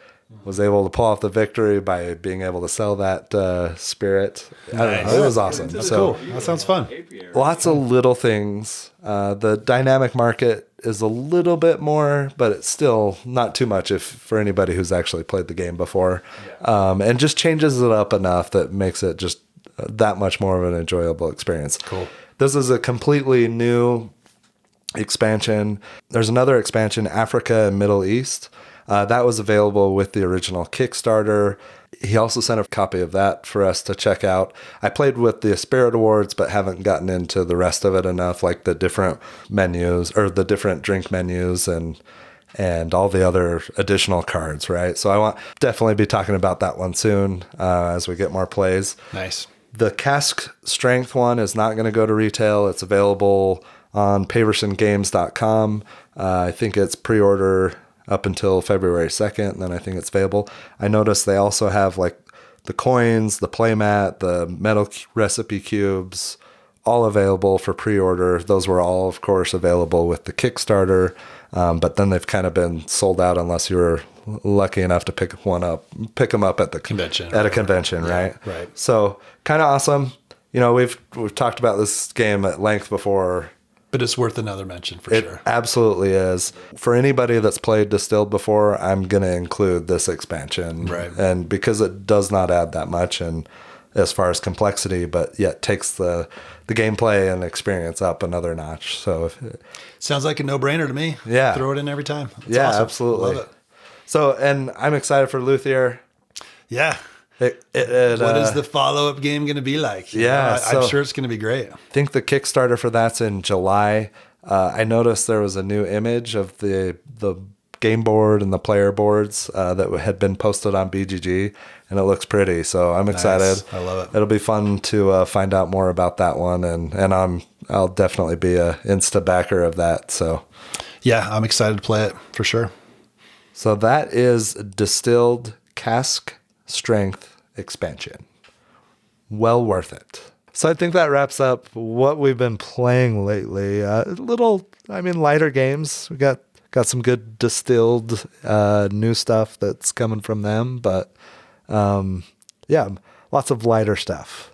Was able to pull off the victory by being able to sell that spirit. I don't know, it was awesome. That's cool. That sounds fun. Lots of little things. The dynamic market is a little bit more, but it's still not too much for anybody who's actually played the game before. And just changes it up enough that makes it just that much more of an enjoyable experience. Cool. This is a completely new expansion. There's another expansion, Africa and Middle East. That was available with the original Kickstarter. He also sent a copy of that for us to check out. I played with the Spirit Awards, but haven't gotten into the rest of it enough, like the different menus or the different drink menus and all the other additional cards, right? So I definitely be talking about that one soon as we get more plays. Nice. The Cask Strength one is not going to go to retail. It's available on paversongames.com. I think it's pre-order up until February 2nd, and then I think it's available. I noticed they also have like the coins, the playmat, the metal recipe cubes, all available for pre-order. Those were all, of course, available with the Kickstarter, but then they've kind of been sold out unless you were lucky enough to pick them up at the convention, at a convention, right? Right. So kind of awesome. You know, we've talked about this game at length before. But it's worth another mention for sure. It absolutely is. For anybody that's played Distilled before, I'm going to include this expansion. Right. And because it does not add that much and as far as complexity, but yet takes the gameplay and experience up another notch. So sounds like a no-brainer to me. Yeah. Throw it in every time. It's yeah, awesome. absolutely. Love it. So, and I'm excited for Luthier. Yeah. What is the follow-up game going to be like? I'm sure it's going to be great. I think the Kickstarter for that's in July. I noticed there was a new image of the game board and the player boards that had been posted on BGG, and it looks pretty. So I'm excited. Nice. I love it. It'll be fun to find out more about that one, and I'll definitely be a Insta backer of that. So yeah, I'm excited to play it for sure. So that is Distilled Cask Strength Expansion. Well worth it. So I think that wraps up what we've been playing lately. Lighter games. We got some good Distilled new stuff that's coming from them, but lots of lighter stuff.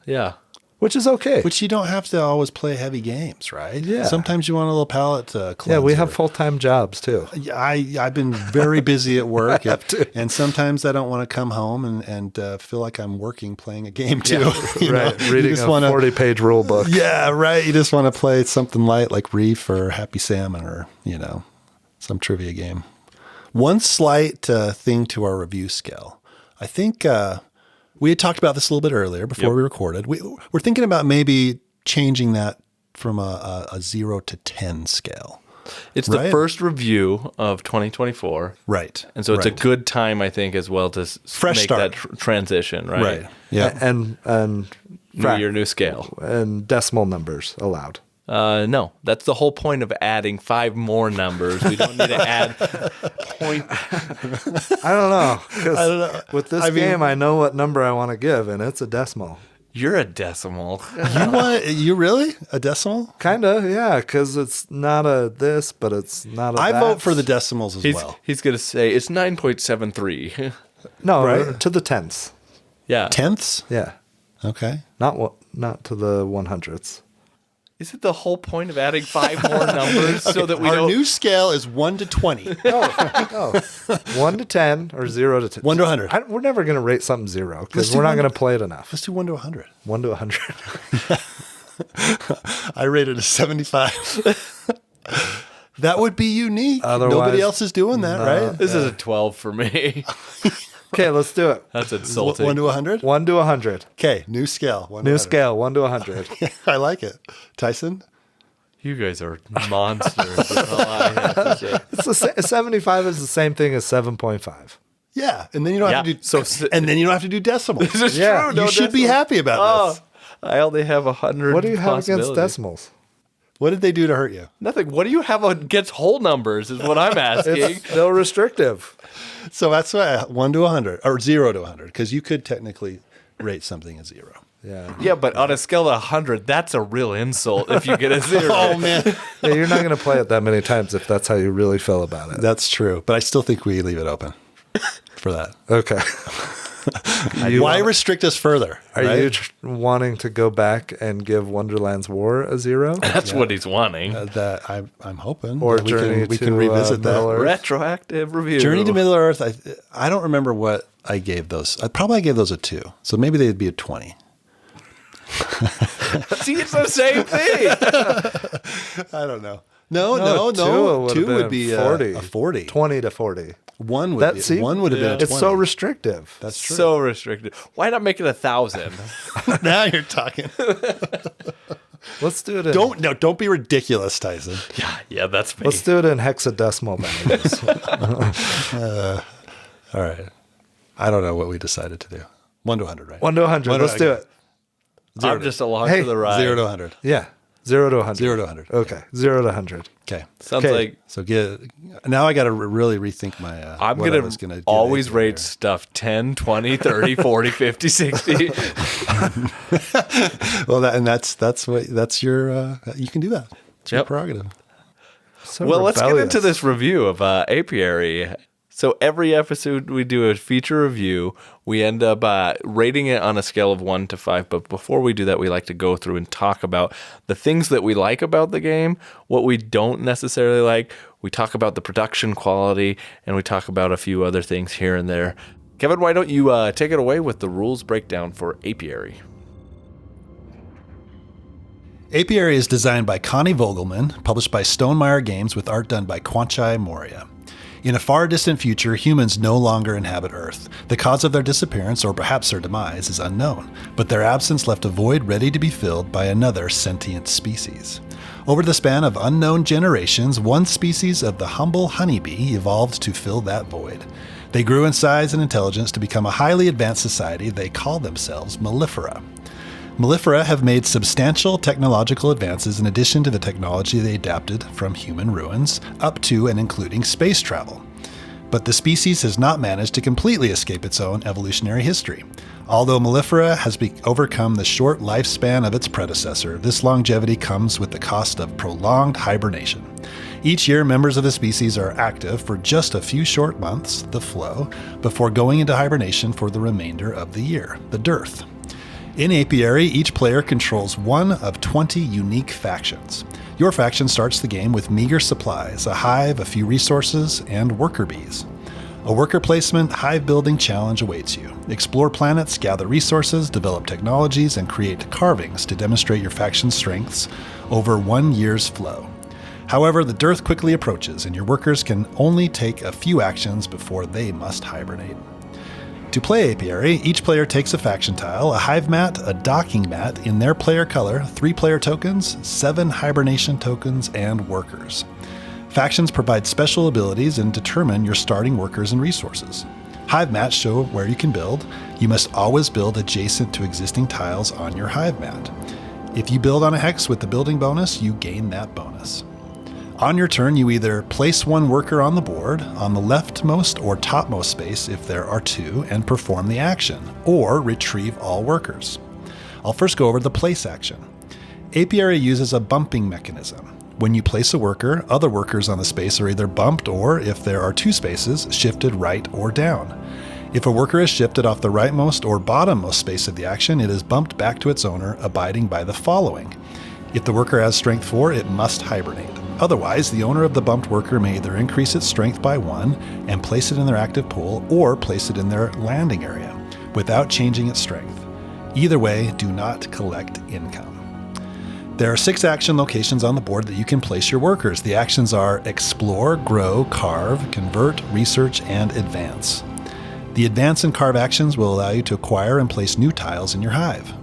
Yeah. Which is okay. Which you don't have to always play heavy games, right? Yeah. Sometimes you want a little palate cleanser. Yeah, we have full-time jobs too. I've been very busy at work, and sometimes I don't want to come home and feel like I'm working playing a game too. Right, reading a 40-page rule book. Yeah, right. You just want to play something light like Reef or Happy Salmon or some trivia game. One slight thing to our review scale. I think we had talked about this a little bit earlier before we recorded. We're thinking about maybe changing that from a 0 to 10 scale. It's the first review of 2024. Right. And so it's a good time, I think, as well to make start. that transition, right? Right. Yeah. And New year, new scale. And decimal numbers allowed. No, that's the whole point of adding 5 more numbers. We don't need to add point. I don't know. With this game, I know what number I want to give, and it's a decimal. You're a decimal. You really? A decimal? Kind of, yeah, because it's not a this, but it's not a I that. vote for the decimals as well. He's going to say it's 9.73. No, Right? to the tenths. Yeah. Tenths? Yeah, Okay. not to the 100ths. Is it the whole point of adding 5 more numbers so that we Our don't... new scale is 1 to 20. No, 1 to 10 or 0 to 10. 1 to 100. We're never going to rate something 0 Let's because do we're not 1 to- going to play it enough. Let's do 1 to 100. 1 to 100. I rated a 75. That would be unique. Otherwise, Nobody else is doing that, right? This is a 12 for me. Okay, let's do it. That's insulting. 1 to 100? 1 to 100. Okay, new scale. 1 to New 100. scale, 1 to 100. I like it. Tyson? You guys are monsters. That's all I have to say. It's 75 is the same thing as 7.5. Yeah, and then you don't have Yeah, to do so- and then you don't have to do decimals. This is Yeah, true. You No should be decimal. happy about this. I only have 100 What do you have against possibilities. decimals? What did they do to hurt you? Nothing. What do you have against whole numbers is what I'm asking. It's still restrictive. So that's why 1 to 100 or 0 to 100 because you could technically rate something as 0. Yeah. Yeah, but on a scale of 100, that's a real insult if you get a 0. Oh man, Yeah, you're not going to play it that many times if that's how you really feel about it. that's true. But I still think we leave it open for that. Okay. Why restrict us further? Are right? you wanting to go back and give Wonderland's War a 0? That's what he's wanting. That I'm hoping Or that Journey we to, can revisit that. Middle Earth? Retroactive review. Journey to Middle Earth. I don't remember what I gave those. I probably gave those a 2. So maybe they'd be a 20. See, it's the same thing. I don't know. No. 2 would be 40. a 40. 20 to 40. One would be, one would have been a 20. It's so restrictive. That's true. So restricted. Why not make it 1,000? Now you're talking. Let's do it in Don't be ridiculous, Tyson. Yeah, that's me. Let's do it in hexadecimal values. All right. I don't know what we decided to do. 1 to 100, right? 1 to 100. Let's do it. I'm just along Hey, for the ride. 0 to 100. Yeah. 0 to 100. 0 to 100. Okay. 0 to 100. Okay. Sounds Okay. like So now I got to really rethink my. I'm what I going was gonna to give always it rate here. stuff 10, 20, 30, 40, 50, 60. Well, that's your. You can do that. It's your Yep. prerogative. So Well, let's get rebellious. into this review of Apiary. So every episode we do a feature review. We end up rating it on a scale of 1 to 5. But before we do that, we like to go through and talk about the things that we like about the game, what we don't necessarily like. We talk about the production quality, and we talk about a few other things here and there. Kevin, why don't you take it away with the rules breakdown for Apiary? Apiary is designed by Connie Vogelmann, published by Stonemaier Games with art done by Kwanchai Moria. In a far distant future, humans no longer inhabit Earth. The cause of their disappearance, or perhaps their demise, is unknown, but their absence left a void ready to be filled by another sentient species. Over the span of unknown generations, one species of the humble honeybee evolved to fill that void. They grew in size and intelligence to become a highly advanced society. They call themselves Mellifera. Mellifera have made substantial technological advances in addition to the technology they adapted from human ruins, up to and including space travel. But the species has not managed to completely escape its own evolutionary history. Although Mellifera has overcome the short lifespan of its predecessor, this longevity comes with the cost of prolonged hibernation. Each year, members of the species are active for just a few short months, the flow, before going into hibernation for the remainder of the year, the dearth. In Apiary, each player controls one of 20 unique factions. Your faction starts the game with meager supplies, a hive, a few resources, and worker bees. A worker placement, hive building challenge awaits you. Explore planets, gather resources, develop technologies, and create carvings to demonstrate your faction's strengths over 1 year's flow. However, the dearth quickly approaches, and your workers can only take a few actions before they must hibernate. To play Apiary, each player takes a faction tile, a hive mat, a docking mat in their player color, 3 player tokens, 7 hibernation tokens, and workers. Factions provide special abilities and determine your starting workers and resources. Hive mats show where you can build. You must always build adjacent to existing tiles on your hive mat. If you build on a hex with the building bonus, you gain that bonus. On your turn, you either place one worker on the board, on the leftmost or topmost space if there are 2, and perform the action, or retrieve all workers. I'll first go over the place action. Apiary uses a bumping mechanism. When you place a worker, other workers on the space are either bumped or, if there are 2 spaces, shifted right or down. If a worker is shifted off the rightmost or bottommost space of the action, it is bumped back to its owner, abiding by the following. If the worker has strength 4, it must hibernate. Otherwise, the owner of the bumped worker may either increase its strength by 1 and place it in their active pool, or place it in their landing area without changing its strength. Either way, do not collect income. There are 6 action locations on the board that you can place your workers. The actions are Explore, Grow, Carve, Convert, Research, and Advance. The Advance and Carve actions will allow you to acquire and place new tiles in your hive.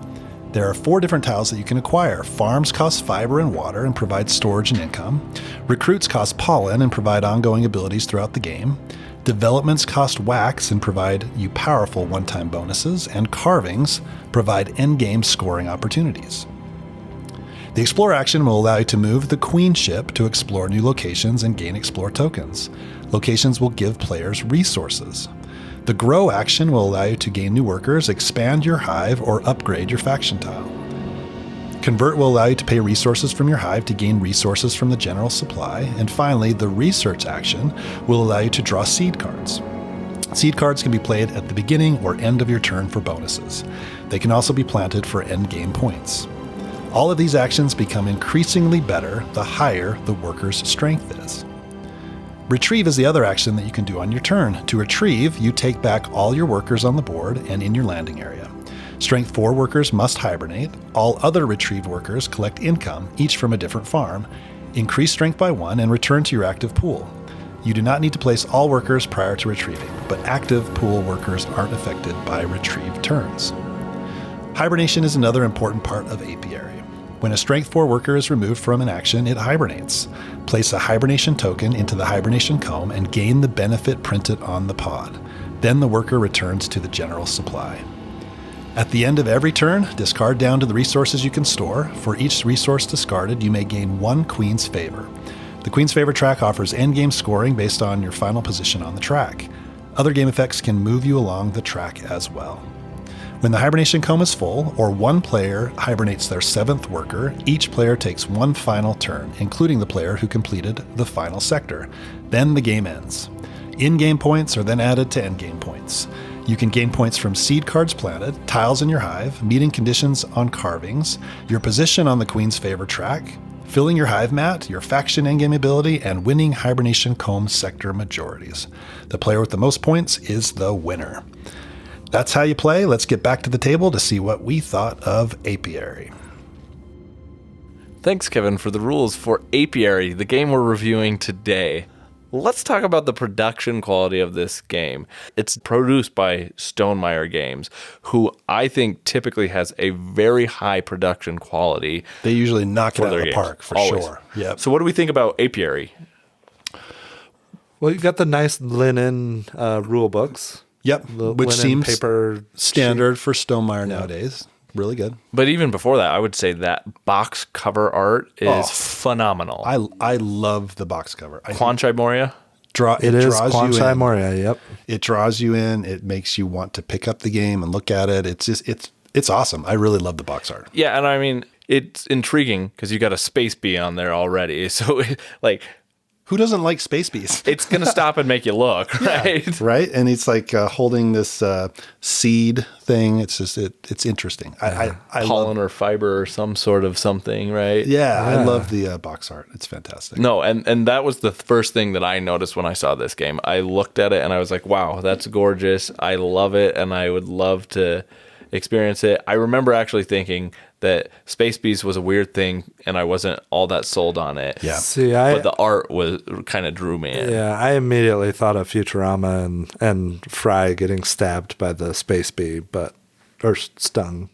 There are 4 different tiles that you can acquire. Farms cost fiber and water and provide storage and income. Recruits cost pollen and provide ongoing abilities throughout the game. Developments cost wax and provide you powerful one-time bonuses. And carvings provide endgame scoring opportunities. The Explore action will allow you to move the Queen ship to explore new locations and gain Explore tokens. Locations will give players resources. The Grow action will allow you to gain new workers, expand your hive, or upgrade your faction tile. Convert will allow you to pay resources from your hive to gain resources from the general supply. And finally, the Research action will allow you to draw seed cards. Seed cards can be played at the beginning or end of your turn for bonuses. They can also be planted for endgame points. All of these actions become increasingly better the higher the worker's strength is. Retrieve is the other action that you can do on your turn. To retrieve, you take back all your workers on the board and in your landing area. Strength 4 workers must hibernate. All other retrieved workers collect income, each from a different farm. Increase strength by 1 and return to your active pool. You do not need to place all workers prior to retrieving, but active pool workers aren't affected by retrieved turns. Hibernation is another important part of Apiary. When a Strength 4 worker is removed from an action, it hibernates. Place a hibernation token into the hibernation comb and gain the benefit printed on the pod. Then the worker returns to the general supply. At the end of every turn, discard down to the resources you can store. For each resource discarded, you may gain 1 Queen's Favor. The Queen's Favor track offers endgame scoring based on your final position on the track. Other game effects can move you along the track as well. When the hibernation comb is full, or one player hibernates their 7th worker, each player takes 1 final turn, including the player who completed the final sector. Then the game ends. In-game points are then added to endgame points. You can gain points from seed cards planted, tiles in your hive, meeting conditions on carvings, your position on the Queen's Favor track, filling your hive mat, your faction endgame ability, and winning hibernation comb sector majorities. The player with the most points is the winner. That's how you play. Let's get back to the table to see what we thought of Apiary. Thanks, Kevin, for the rules for Apiary, the game we're reviewing today. Let's talk about the production quality of this game. It's produced by Stonemaier Games, who I think typically has a very high production quality. They usually knock it out of the games. park, for Always. sure. Yep. So what do we think about Apiary? Well, you've got the nice linen rule books. Yep, which linen seems paper standard for Stonemaier nowadays. Really good. But even before that, I would say that box cover art is phenomenal. I love the box cover. Quanchai Moria? It is Quanchai Moria, yep. It draws you in. It makes you want to pick up the game and look at it. It's awesome. I really love the box art. Yeah, and I mean, it's intriguing because you got a space bee on there already. So, who doesn't like space bees? It's going to stop and make you look, right? Yeah, right? And it's like holding this seed thing. It's just, it's interesting. I Pollen or fiber or some sort of something, right? Yeah, I love the box art. It's fantastic. No, and that was the first thing that I noticed when I saw this game. I looked at it and I was like, wow, that's gorgeous. I love it, and I would love to experience it. I remember actually thinking that Space Beast was a weird thing, and I wasn't all that sold on it. Yeah. But the art was kind of drew me in. Yeah, I immediately thought of Futurama and Fry getting stabbed by the space bee, or stung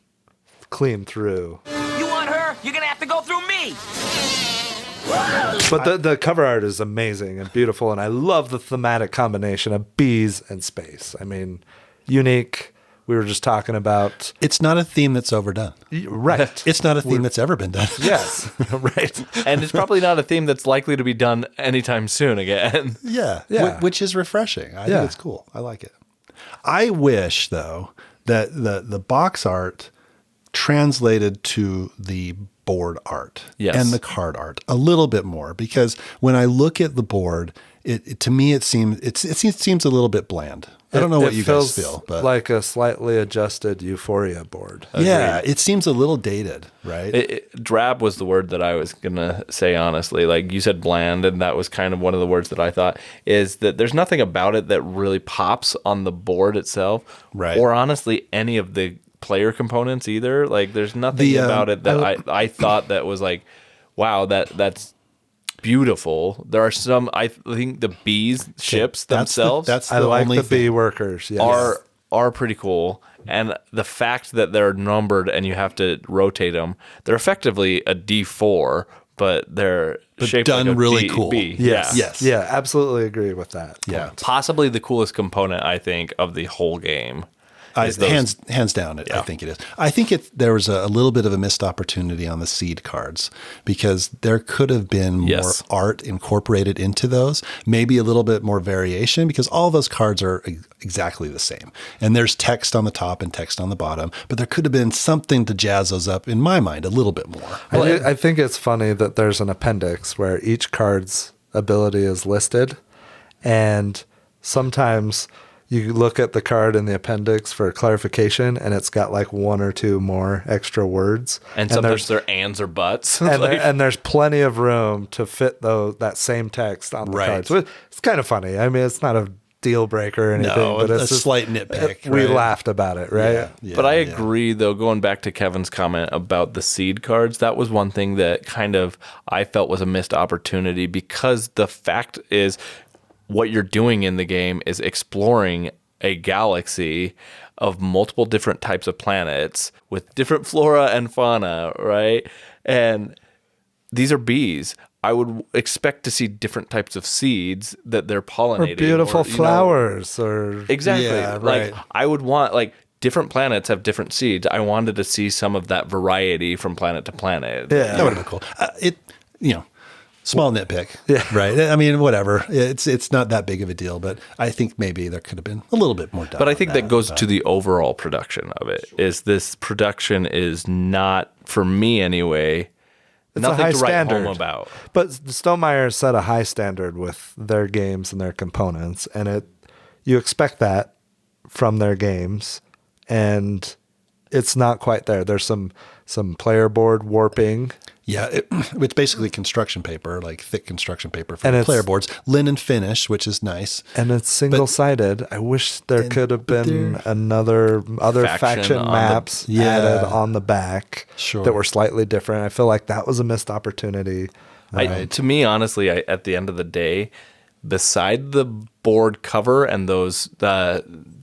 clean through. You want her? You're gonna have to go through me. But the cover art is amazing and beautiful, and I love the thematic combination of bees and space. I mean, unique. We were just talking about... It's not a theme that's overdone. Right. It's not a theme that's ever been done. Yes, right. And it's probably not a theme that's likely to be done anytime soon again. Yeah. Yeah. Which is refreshing. I think it's cool. I like it. I wish, though, that the box art translated to the board art Yes. and the card art a little bit more, because when I look at the board, to me it seems a little bit bland. I don't know what you guys feel, but like a slightly adjusted Euphoria board. yeah, it seems a little dated, right? Drab was the word that I was going to say, honestly. Like you said bland, and that was kind of one of the words that I thought, is that there's nothing about it that really pops on the board itself. Right. Or honestly, any of the player components either. Like there's nothing about it that I thought that was like, wow, that's beautiful. There are some, I think the bees ships themselves That's I the like only the thing. bee workers. Yes. are pretty cool. And the fact that they're numbered and you have to rotate them, they're effectively a D4, but they're shaped done like a really cool. bee. Yes. Yeah. Yes. Yeah, absolutely agree with that. Yeah. point. Possibly the coolest component, I think, of the whole game. is those- Hands down, I Yeah. think it is. I think there was a little bit of a missed opportunity on the seed cards, because there could have been more Yes. art incorporated into those, maybe a little bit more variation, because all those cards are exactly the same. And there's text on the top and text on the bottom, but there could have been something to jazz those up, in my mind, a little bit more. I think it's funny that there's an appendix where each card's ability is listed, and sometimes you look at the card in the appendix for clarification, and it's got like one or two more extra words. And sometimes they're ands or buts. and, Like- and there's plenty of room to fit that same text on the Right. card. So it's kind of funny. I mean, it's not a deal breaker or anything, No, but it's a just, slight nitpick. we right? laughed about it, right? Yeah, But I yeah. agree, though, going back to Kevin's comment about the seed cards, that was one thing that kind of I felt was a missed opportunity, because the fact is what you're doing in the game is exploring a galaxy of multiple different types of planets with different flora and fauna, right? And these are bees. I would expect to see different types of seeds that they're Or pollinating. beautiful you know, flowers, or Exactly. Yeah, like right. I would want different planets have different seeds. I wanted to see some of that variety from planet to planet. Yeah. That would have been cool. Small nitpick. Yeah. Right. I mean, whatever. It's not that big of a deal, but I think maybe there could have been a little bit more done. But I on think that goes to the overall production of it. Is this production is not, for me anyway, It's nothing a high to write standard. home about. But the Stonemaier set a high standard with their games and their components, and you expect that from their games, and it's not quite there. There's some player board warping. Yeah, it's basically construction paper, like thick construction paper for And the it's- player boards. Linen finish, which is nice. And it's single-sided. I wish there could have been other faction on the- maps Yeah. added on the back Sure. that were slightly different. I feel like that was a missed opportunity. To me, honestly, at the end of the day, beside the board cover and those The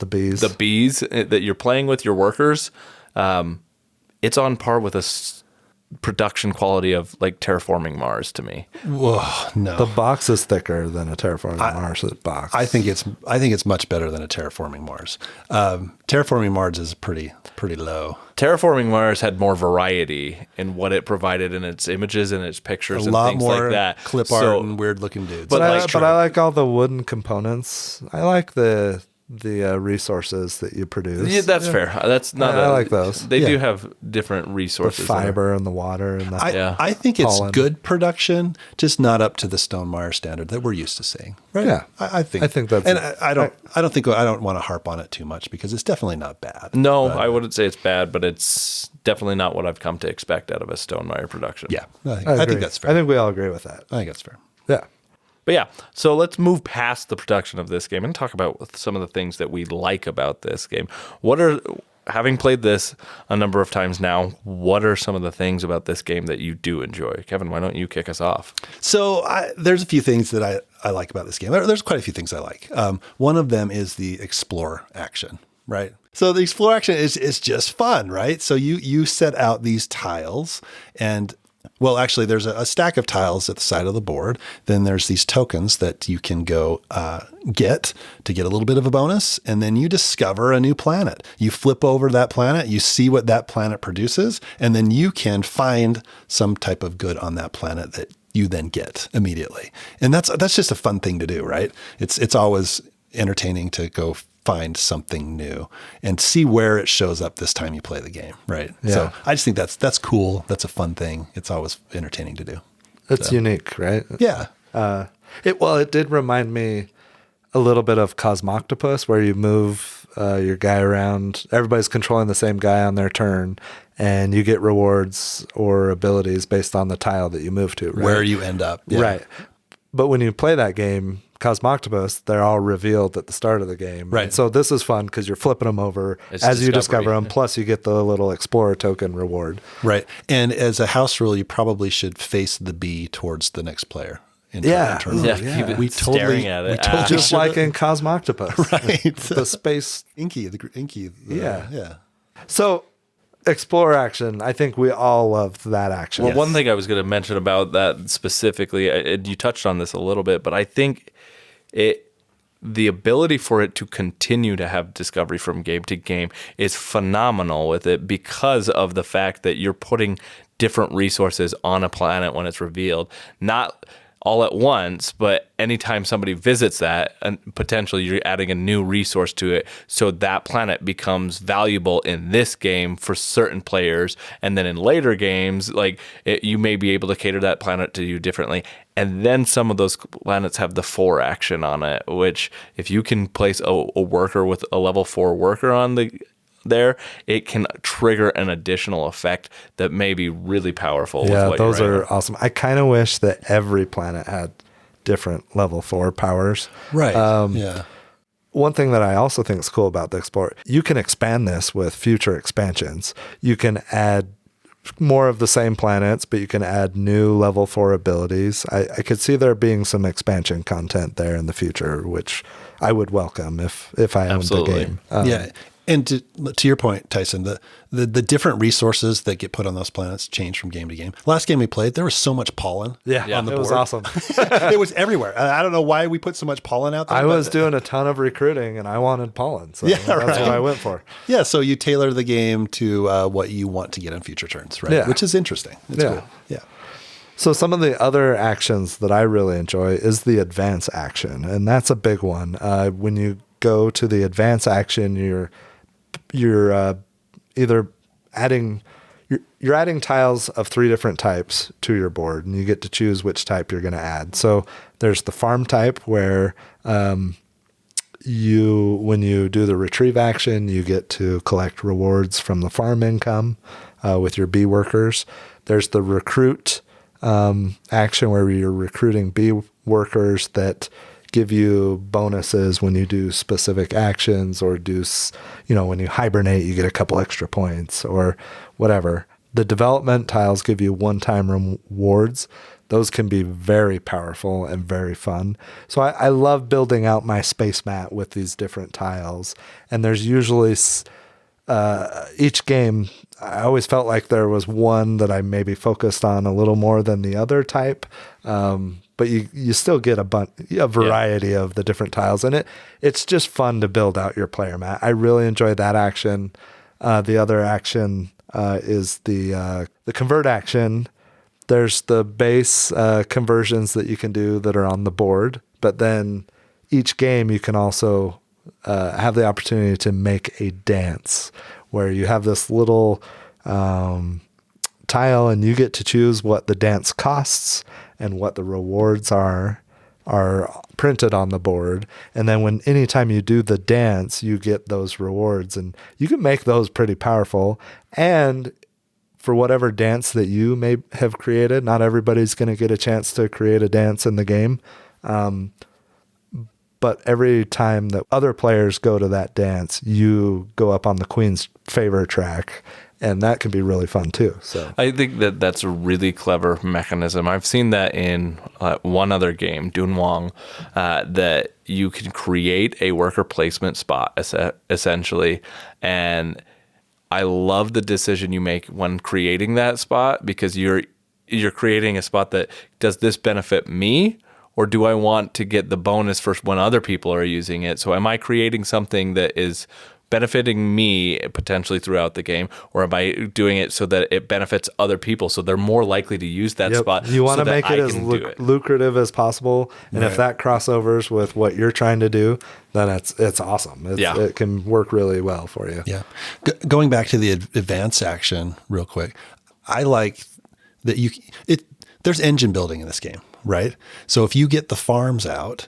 bees. the bees that you're playing with, your workers, it's on par with production quality of like Terraforming Mars to me. Whoa, no. The box is thicker than a Terraforming Mars box. I think it's much better than a Terraforming Mars. Terraforming Mars is pretty low. Terraforming Mars had more variety in what it provided in its images and its pictures A and lot things more like that. clip art and weird looking dudes. But, like- I like all the wooden components. I like the resources that you produce. Yeah, that's fair. That's not. I like those. They Yeah. do have different The resources. fiber and the water and the Yeah. I think it's pollen. good production, just not up to the Stonemaier standard that we're used to seeing. Right? Yeah. I think that's- and I don't want to harp on it too much, because it's definitely not bad. No, I wouldn't say it's bad, but it's definitely not what I've come to expect out of a Stonemaier production. Yeah, I agree. think that's fair. I think we all agree with that. I think that's fair. Yeah. But yeah, so let's move past the production of this game and talk about some of the things that we like about this game. Having played this a number of times now, what are some of the things about this game that you do enjoy? Kevin, why don't you kick us off? So there's a few things that I like about this game. There's quite a few things I like. One of them is the explore action, right? So the explore action is just fun, right? So you set out these tiles, and well, actually, there's a stack of tiles at the side of the board. Then there's these tokens that you can go get a little bit of a bonus. And then you discover a new planet. You flip over that planet, you see what that planet produces, and then you can find some type of good on that planet that you then get immediately. And that's just a fun thing to do, right? It's always entertaining to go find something new and see where it shows up this time you play the game, right? Yeah. So I just think that's cool. That's a fun thing. It's always entertaining to do. It's unique, right? Yeah. It did remind me a little bit of Cosmoctopus, where you move your guy around. Everybody's controlling the same guy on their turn, and you get rewards or abilities based on the tile that you move to, right? Where you end up. Yeah. Right. But when you play that game, Cosmoctopus, they're all revealed at the start of the game. Right. And so this is fun because you're flipping them over It's as you discovery. discover them, plus you get the little explorer token reward. Right. And as a house rule, you probably should face the bee towards the next player. Yeah. Internal. Yeah, yeah. keep it We totally- staring at it. we totally Just should- like in Cosmoctopus. Right. The space. Inky. Yeah. Yeah. So explorer action, I think we all loved that action. Well, one thing I was going to mention about that specifically, you touched on this a little bit, but I think the ability for it to continue to have discovery from game to game is phenomenal with it, because of the fact that you're putting different resources on a planet when it's revealed. Not all at once, but anytime somebody visits that, and potentially you're adding a new resource to it, so that planet becomes valuable in this game for certain players, and then in later games, you may be able to cater that planet to you differently. And then some of those planets have the 4 action on it, which if you can place a worker with a level 4 worker on there, it can trigger an additional effect that may be really powerful. Yeah, with what those you're are writing. awesome. I kind of wish that every planet had different level 4 powers. Right. Yeah. One thing that I also think is cool about the Explorer, you can expand this with future expansions. You can add more of the same planets, but you can add new level 4 abilities. I could see there being some expansion content there in the future, which I would welcome if I owned Absolutely. the game. Yeah. And to your point, Tyson, the different resources that get put on those planets change from game to game. Last game we played, there was so much pollen. Yeah, on the it was board. awesome. It was everywhere. I don't know why we put so much pollen out there. I but- was doing a ton of recruiting and I wanted pollen. So that's right. what I went for. Yeah, so you tailor the game to what you want to get on future turns, right? Yeah. Which is interesting. It's Yeah. cool. Yeah. So some of the other actions that I really enjoy is the advance action, and that's a big one. When you go to the advance action, you're either adding you're adding tiles of 3 different types to your board, and you get to choose which type you're going to add. So there's the farm type, where when you do the retrieve action, you get to collect rewards from the farm income with your bee workers. There's the recruit action, where you're recruiting bee workers that give you bonuses when you do specific actions, or when you hibernate, you get a couple extra points or whatever. The development tiles give you one-time rewards. Those can be very powerful and very fun. So I love building out my space mat with these different tiles. And there's usually each game, I always felt like there was one that I maybe focused on a little more than the other type. But you still get a variety of the different tiles, and it's just fun to build out your player mat. I really enjoy that action. The other action is the convert action. There's the base conversions that you can do that are on the board, but then each game you can also have the opportunity to make a dance, where you have this little tile and you get to choose what the dance costs and what the rewards are printed on the board. And then anytime you do the dance, you get those rewards, and you can make those pretty powerful. And for whatever dance that you may have created, not everybody's going to get a chance to create a dance in the game. But every time that other players go to that dance, you go up on the Queen's favor track, and that can be really fun too. So I think that's a really clever mechanism. I've seen that in one other game, Dunhuang, that you can create a worker placement spot essentially, and I love the decision you make when creating that spot, because you're creating a spot that, does this benefit me, or do I want to get the bonus for when other people are using it? So am I creating something that is benefiting me potentially throughout the game, or am I doing it so that it benefits other people so they're more likely to use that spot? You want so to that make it I as can do it. lucrative as possible, and if that crossovers with what you're trying to do, then it's awesome. It can work really well for you. Yeah. Going back to the advanced action real quick, I like that there's engine building in this game, right? So if you get the farms out,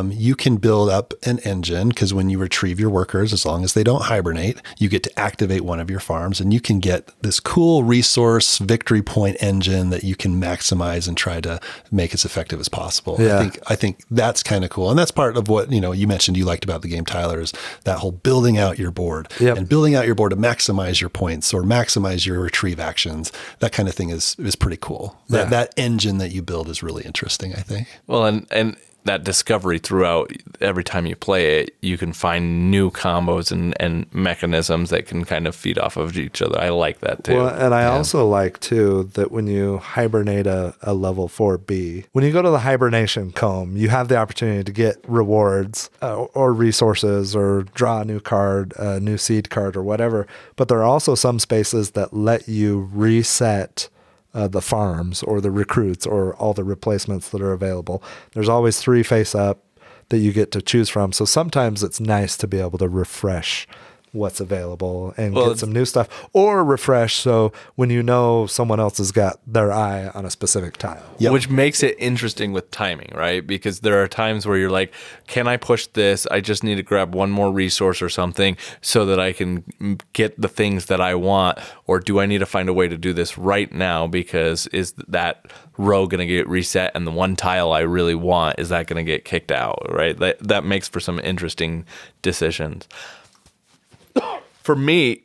you can build up an engine, because when you retrieve your workers, as long as they don't hibernate, you get to activate one of your farms, and you can get this cool resource victory point engine that you can maximize and try to make as effective as possible. Yeah. I think that's kind of cool. And that's part of what, you mentioned you liked about the game, Tyler, is that whole building out your board and building out your board to maximize your points or maximize your retrieve actions. That kind of thing is pretty cool. That engine that you build is really interesting, I think. Well, and that discovery throughout, every time you play it, you can find new combos and mechanisms that can kind of feed off of each other. I like that too. Well, and I also like too that when you hibernate a level 4B, when you go to the hibernation comb, you have the opportunity to get rewards or resources or draw a new card, a new seed card or whatever. But there are also some spaces that let you reset the farms or the recruits or all the replacements that are available. There's always 3 face up that you get to choose from. So sometimes it's nice to be able to refresh what's available and get some new stuff, or refresh so when someone else has got their eye on a specific tile. Which makes it interesting with timing, right? Because there are times where you're like, can I push this? I just need to grab one more resource or something so that I can get the things that I want, or do I need to find a way to do this right now, because is that row going to get reset, and the one tile I really want, is that going to get kicked out, right? That makes for some interesting decisions. For me,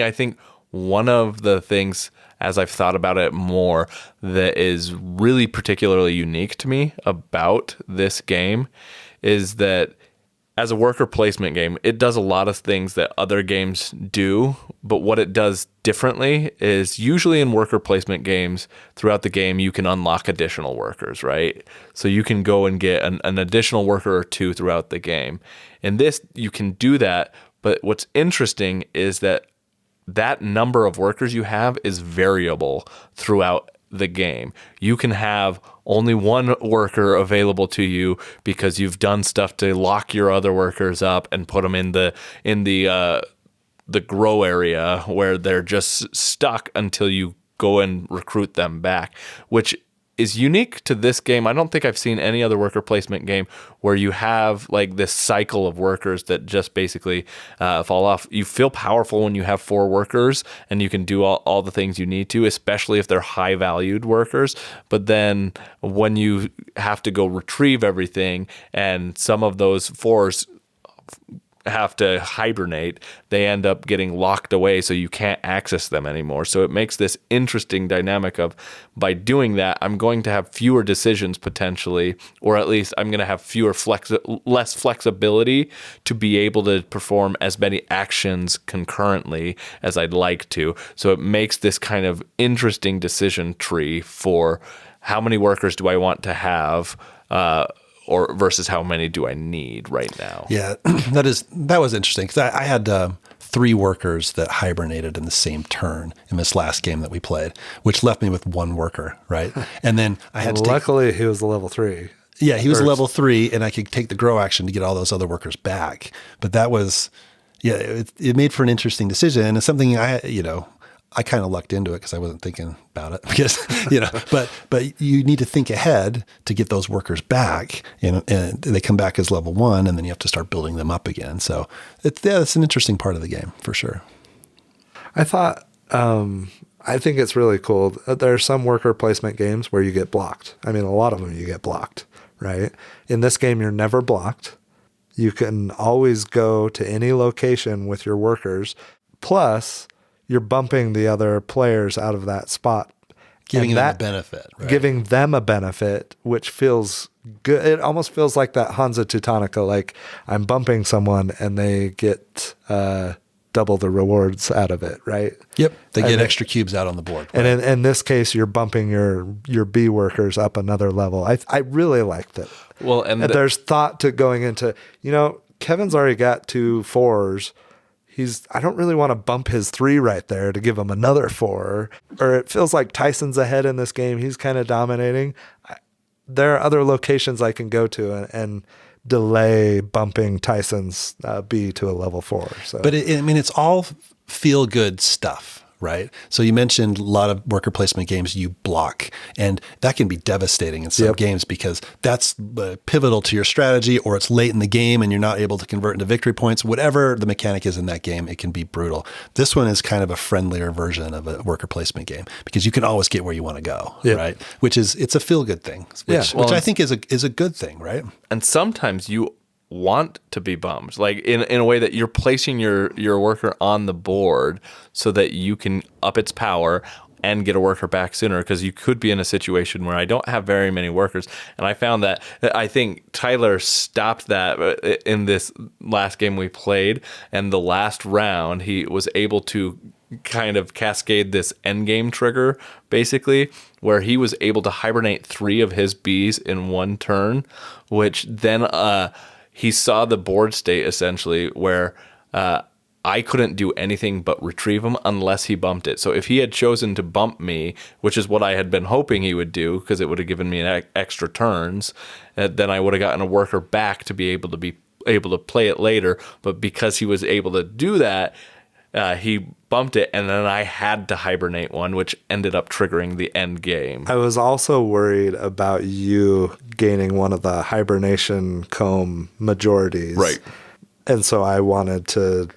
I think one of the things, as I've thought about it more, that is really particularly unique to me about this game is that as a worker placement game, it does a lot of things that other games do, but what it does differently is usually in worker placement games, throughout the game, you can unlock additional workers, right? So you can go and get an additional worker or 2 throughout the game. In this, you can do that, but what's interesting is that number of workers you have is variable throughout the game. You can have only one worker available to you because you've done stuff to lock your other workers up and put them in the grow area where they're just stuck until you go and recruit them back, which is unique to this game. I don't think I've seen any other worker placement game where you have like this cycle of workers that just basically fall off. You feel powerful when you have 4 workers and you can do all the things you need to, especially if they're high valued workers. But then when you have to go retrieve everything and some of those 4s have to hibernate, they end up getting locked away, so you can't access them anymore. So it makes this interesting dynamic of, by doing that, I'm going to have fewer decisions potentially, or at least I'm going to have less flexibility to be able to perform as many actions concurrently as I'd like to. So it makes this kind of interesting decision tree for how many workers do I want to have, or versus how many do I need right now? Yeah, that was interesting, because I had 3 workers that hibernated in the same turn in this last game that we played, which left me with 1 worker, right? And then I had Luckily, he was a level 3. Yeah, he was level 3, and I could take the grow action to get all those other workers back. But that was, it made for an interesting decision, and it's something I kind of lucked into it because I wasn't thinking about it, because, but you need to think ahead to get those workers back, and they come back as level 1, and then you have to start building them up again. So it's an interesting part of the game for sure. I think it's really cool. There are some worker placement games where you get blocked. I mean, a lot of them you get blocked, right? In this game, you're never blocked. You can always go to any location with your workers. Plus, you're bumping the other players out of that spot. Giving them a benefit. Right? Giving them a benefit, which feels good. It almost feels like that Hansa Teutonica, like I'm bumping someone and they get double the rewards out of it, right? Yep. They get extra cubes out on the board. Right? And in this case, you're bumping your B workers up another level. I really liked it. Well, and there's thought to going into, Kevin's already got 2 4s. I don't really want to bump his 3 right there to give him another 4. Or it feels like Tyson's ahead in this game. He's kind of dominating. There are other locations I can go to and delay bumping Tyson's B to a level 4. So. But it's all feel good stuff, right? So you mentioned a lot of worker placement games you block, and that can be devastating in some games because that's pivotal to your strategy, or it's late in the game and you're not able to convert into victory points. Whatever the mechanic is in that game, it can be brutal. This one is kind of a friendlier version of a worker placement game because you can always get where you want to go, right? It's a feel good thing, which I think is a good thing, right? And sometimes you want to be bummed, like in a way that you're placing your worker on the board so that you can up its power and get a worker back sooner, because you could be in a situation where I don't have very many workers. And I found that I think Tyler stopped that in this last game we played, and the last round he was able to kind of cascade this end game trigger, basically, where he was able to hibernate 3 of his bees in one turn, which then he saw the board state essentially where I couldn't do anything but retrieve him unless he bumped it. So if he had chosen to bump me, which is what I had been hoping he would do because it would have given me extra turns, then I would have gotten a worker back to be able to play it later. But because he was able to do that, he bumped it, and then I had to hibernate one, which ended up triggering the end game. I was also worried about you gaining one of the hibernation comb majorities. Right. And so I wanted to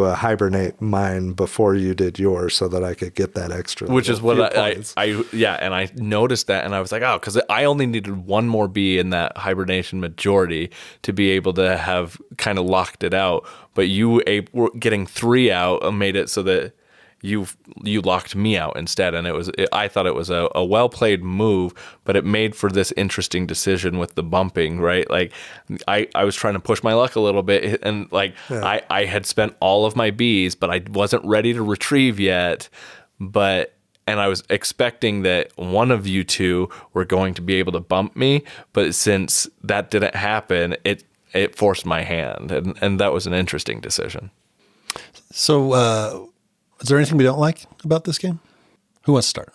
hibernate mine before you did yours so that I could get that extra. Which is what points. and I noticed that, and I was like, oh, because I only needed one more bee in that hibernation majority to be able to have kind of locked it out. But you were getting 3 out made it so that you locked me out instead, and I thought it was a well played move, but it made for this interesting decision with the bumping, right? Like I was trying to push my luck a little bit, and I had spent all of my bees, but I wasn't ready to retrieve yet, and I was expecting that one of you two were going to be able to bump me, but since that didn't happen, it forced my hand, and that was an interesting decision. So is there anything we don't like about this game? Who wants to start?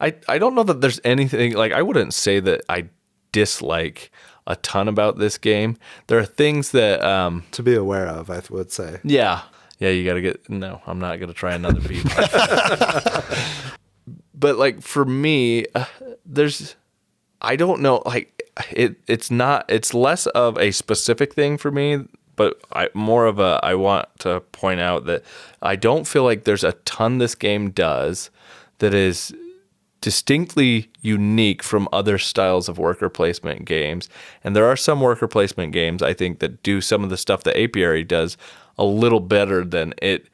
I don't know that there's anything, like, I wouldn't say that I dislike a ton about this game. There are things that to be aware of, I would say. Yeah, you got to get, no, I'm not going to try another beat. But like for me, I don't know, like it's less of a specific thing for me, but I want to point out that I don't feel like there's a ton this game does that is distinctly unique from other styles of worker placement games. And there are some worker placement games, I think, that do some of the stuff that Apiary does a little better than it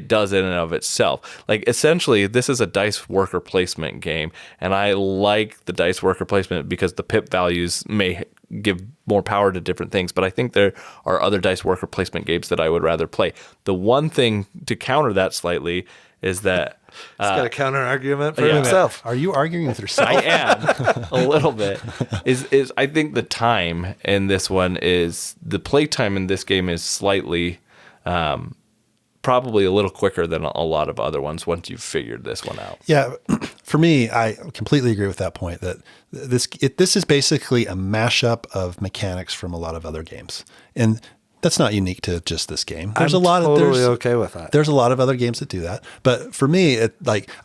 does in and of itself. Like, essentially, this is a dice worker placement game, and I like the dice worker placement because the pip values may give more power to different things, but I think there are other dice worker placement games that I would rather play. The one thing to counter that slightly is that He's got a counter argument for yeah. himself. Are you arguing with yourself? I am a little bit. Is I think the time in this one is the play time in this game is slightly, probably a little quicker than a lot of other ones once you've figured this one out. Yeah, for me, I completely agree with that point. That this is basically a mashup of mechanics from a lot of other games, and that's not unique to just this game. There's totally okay with that. There's a lot of other games that do that, but for me,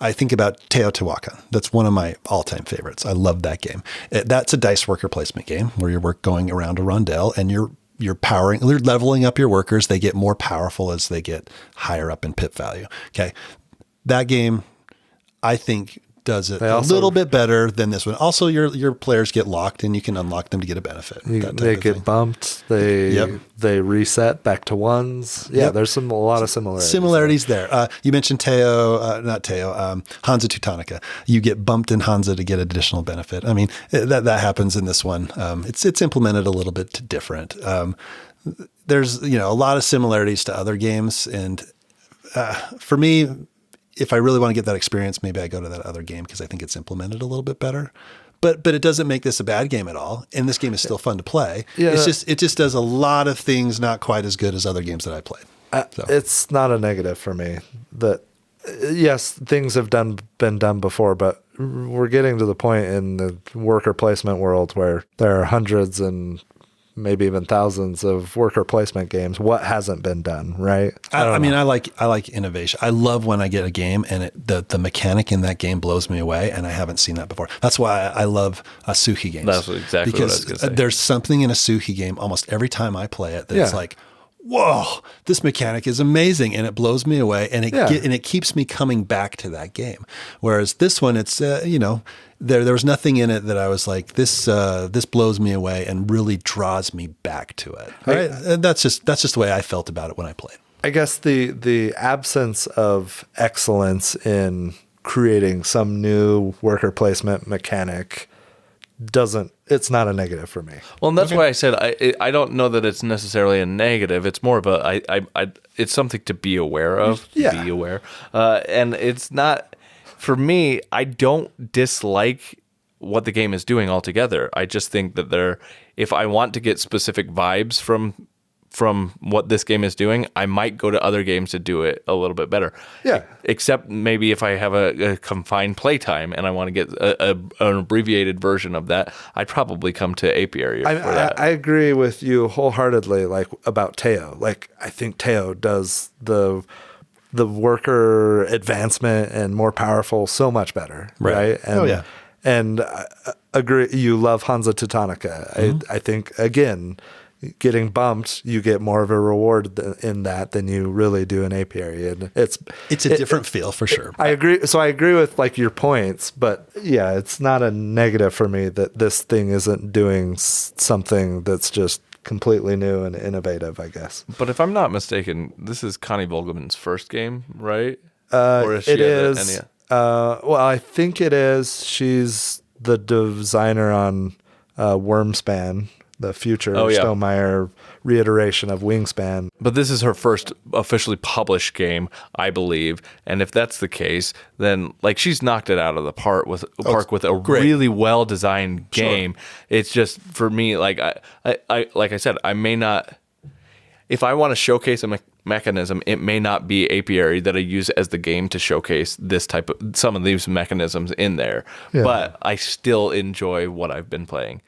I think about Teotihuacan. That's one of my all-time favorites. I love that game. That's a dice worker placement game where you're going around a rondel and you're leveling up your workers. They get more powerful as they get higher up in pip value. Okay. That game, I think, does it a little bit better than this one. Also, your players get locked and you can unlock them to get a benefit. They get bumped. They reset back to ones. Yeah, there's a lot of similarities. There. You mentioned Hansa Teutonica. You get bumped in Hansa to get additional benefit. I mean, that happens in this one. It's implemented a little bit different. There's a lot of similarities to other games, and for me, if I really want to get that experience, maybe I go to that other game because I think it's implemented a little bit better. But it doesn't make this a bad game at all. And this game is still fun to play. Yeah. It just does a lot of things not quite as good as other games that I played. So. It's not a negative for me. That yes, things have been done before, but we're getting to the point in the worker placement world where there are hundreds and maybe even thousands of worker placement games. What hasn't been done, right? I mean, I like innovation. I love when I get a game and the mechanic in that game blows me away, and I haven't seen that before. That's why I love Suhi games. That's exactly what I was going to say. There's something in a Suhi game almost every time I play it that's like, whoa, this mechanic is amazing, and it blows me away, and it keeps me coming back to that game. Whereas this one, it's there was nothing in it that I was like, this blows me away and really draws me back to it. Right? And that's just the way I felt about it when I played. I guess the absence of excellence in creating some new worker placement mechanic it's not a negative for me. Well, and that's why I said I don't know that it's necessarily a negative. It's more of it's something to be aware of. Yeah. Be aware. And it's not, for me, I don't dislike what the game is doing altogether. I just think that if I want to get specific vibes from what this game is doing, I might go to other games to do it a little bit better. Yeah. Except maybe if I have a confined playtime and I want to get an abbreviated version of that, I'd probably come to Apiary for that. I agree with you wholeheartedly, like about Teo. Like I think Teo does the worker advancement and more powerful so much better, right? And, and I agree. You love Hansa Teutonica. I think again, getting bumped, you get more of a reward in that than you really do in Apiary. And it's a different feel for sure. I agree. So I agree with like your points, but yeah, it's not a negative for me that this thing isn't doing something that's just completely new and innovative, I guess. But if I'm not mistaken, this is Connie Vogelmann's first game, right? It is. Well, I think it is. She's the designer on Wormspan, the future Stonemaier reiteration of Wingspan. But this is her first officially published game, I believe. And if that's the case, then like she's knocked it out of the park with a really well designed game. Sure. It's just for me, like I like I said, I may not. If I want to showcase a mechanism, it may not be Apiary that I use as the game to showcase some of these mechanisms in there. Yeah. But I still enjoy what I've been playing.